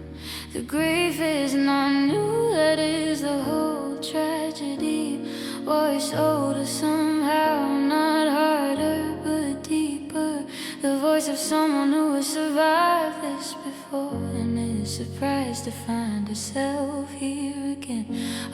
The grief is not new, that is the whole tragedy. Voice older somehow, not harder but deeper. The voice of someone who has survived this before and is surprised to find herself here again.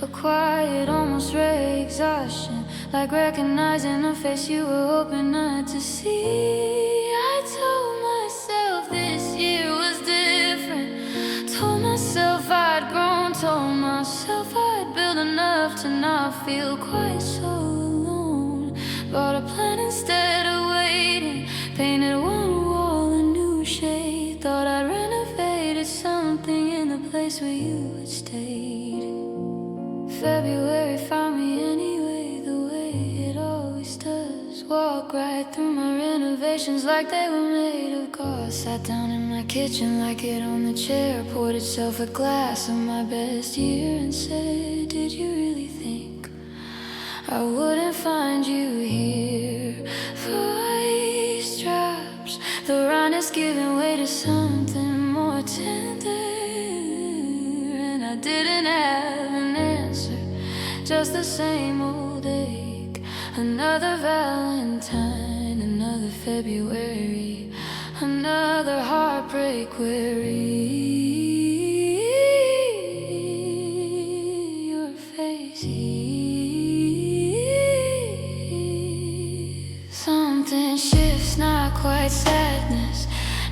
A quiet, almost rare exhaustion, like recognizing a face you were hoping not to see. I told myself this year was different. Told myself I'd grown, told myself I'd built enough to not feel quite so alone. Bought a plan instead of waiting, painted one wall a new shade. Thought I'd renovated something in the place where you had stayed. February found me anyway, the way it always does. Walk right through my renovations like they were made of gauze. Sat down in my kitchen like it on the chair, poured itself a glass of my best year and said, did you really think I wouldn't find you here? Voice drops, the rind is giving way to something more tender, and I didn't have an answer, just the same old ache. Another Valentine, another February, another heartbreak weary. Your face heaves. Something shifts, not quite sadness,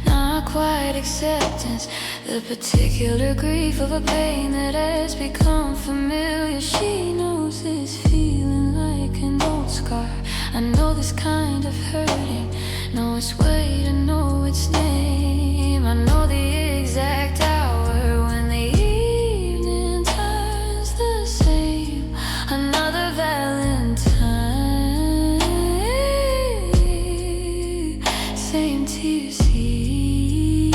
not quite acceptance. The particular grief of a pain that has become familiar. She knows this feeling like an old scar. I know this kind of hurting, know its weight, I know its name. I know the exact hour when the evening turns the same. Another Valentine, same tears here,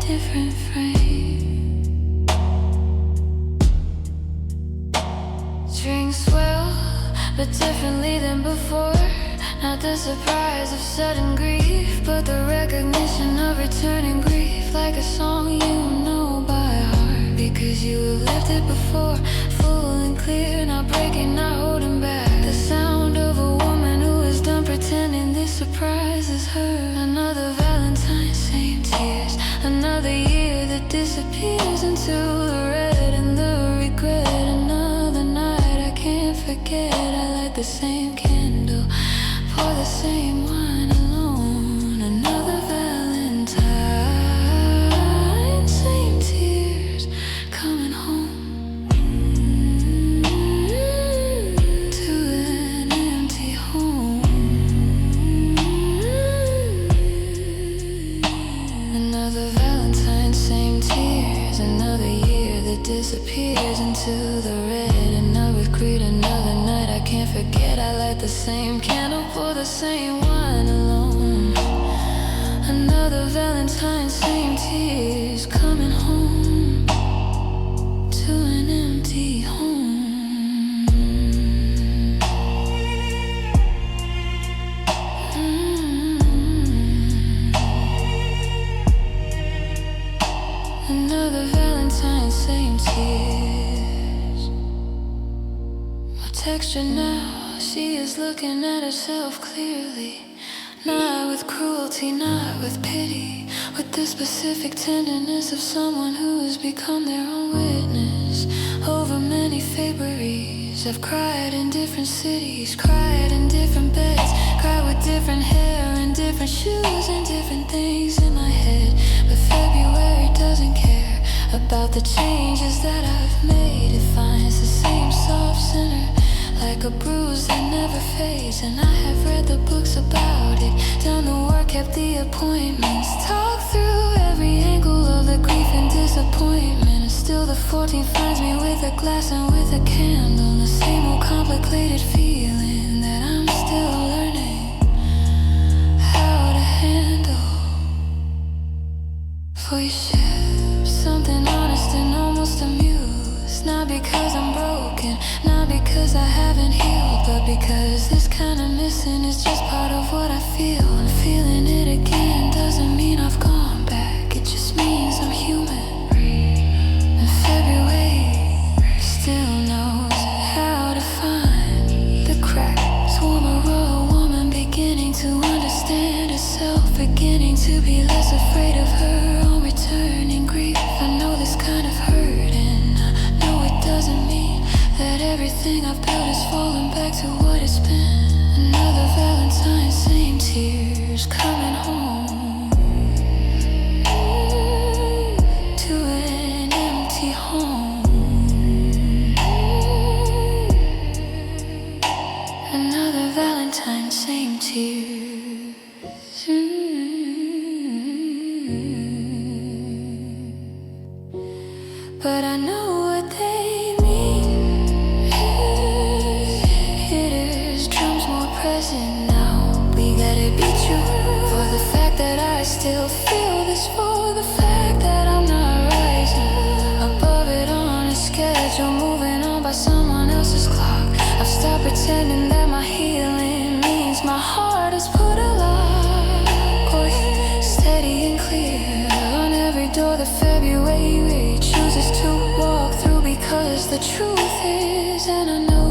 different frame. Strings swell, but differently than before. Not the surprise of sudden grief, but the recognition of returning grief. Like a song you know by heart, because you have lived it before. Full and clear, not breaking, not holding back. The sound of a woman who is done pretending this surprises her. Another Valentine, same tears. Another year that disappears into the red and the regret. Another night I can't forget. I light the same candle, pour the same wine alone. Another Valentine, same tears, coming home. disappears into the red. And with greed another night I can't forget. I light the same candle for the same wine alone. Another Valentine, same tears coming home to an empty home. Another Valentine, same tears. My texture now, she is looking at herself clearly. Not with cruelty, not with pity, with the specific tenderness of someone who has become their own witness. Over many Februaries I've cried in different cities, cried in different beds, cried with different hair and different shoes and different things in my head. But February doesn't care about the changes that I've made. It finds the same soft center, like a bruise that never fades. And I have read the books about it, done the work, kept the appointments, talked through every angle of the grief and disappointment. And still the 14th finds me with a glass and with a candle, the same old complicated feeling that I'm still learning how to handle. For you ship something honest and almost amused, not because I'm broken, not because I haven't healed, but because this kind of missing is just part of what I feel. And feeling it again doesn't mean I've gone back, it just means I'm human. And February still knows how to find the cracks. Warmer, raw woman beginning to understand herself, beginning to be less afraid of her own returning grief. I know this kind of hurt, and I know it doesn't mean that everything I've built is falling back to what it's been. Another Valentine, same tears coming home to an empty home. Another Valentine, same tears. But I know what they mean. Hitters, drums more present now. We gotta be true for the fact that I still feel this, for the fact that I'm not rising above it on a schedule, moving on by someone else's clock. I've stopped pretending that my healing means my heart is put a lock, steady and clear on every door that February chooses to walk through, because the truth is, and I know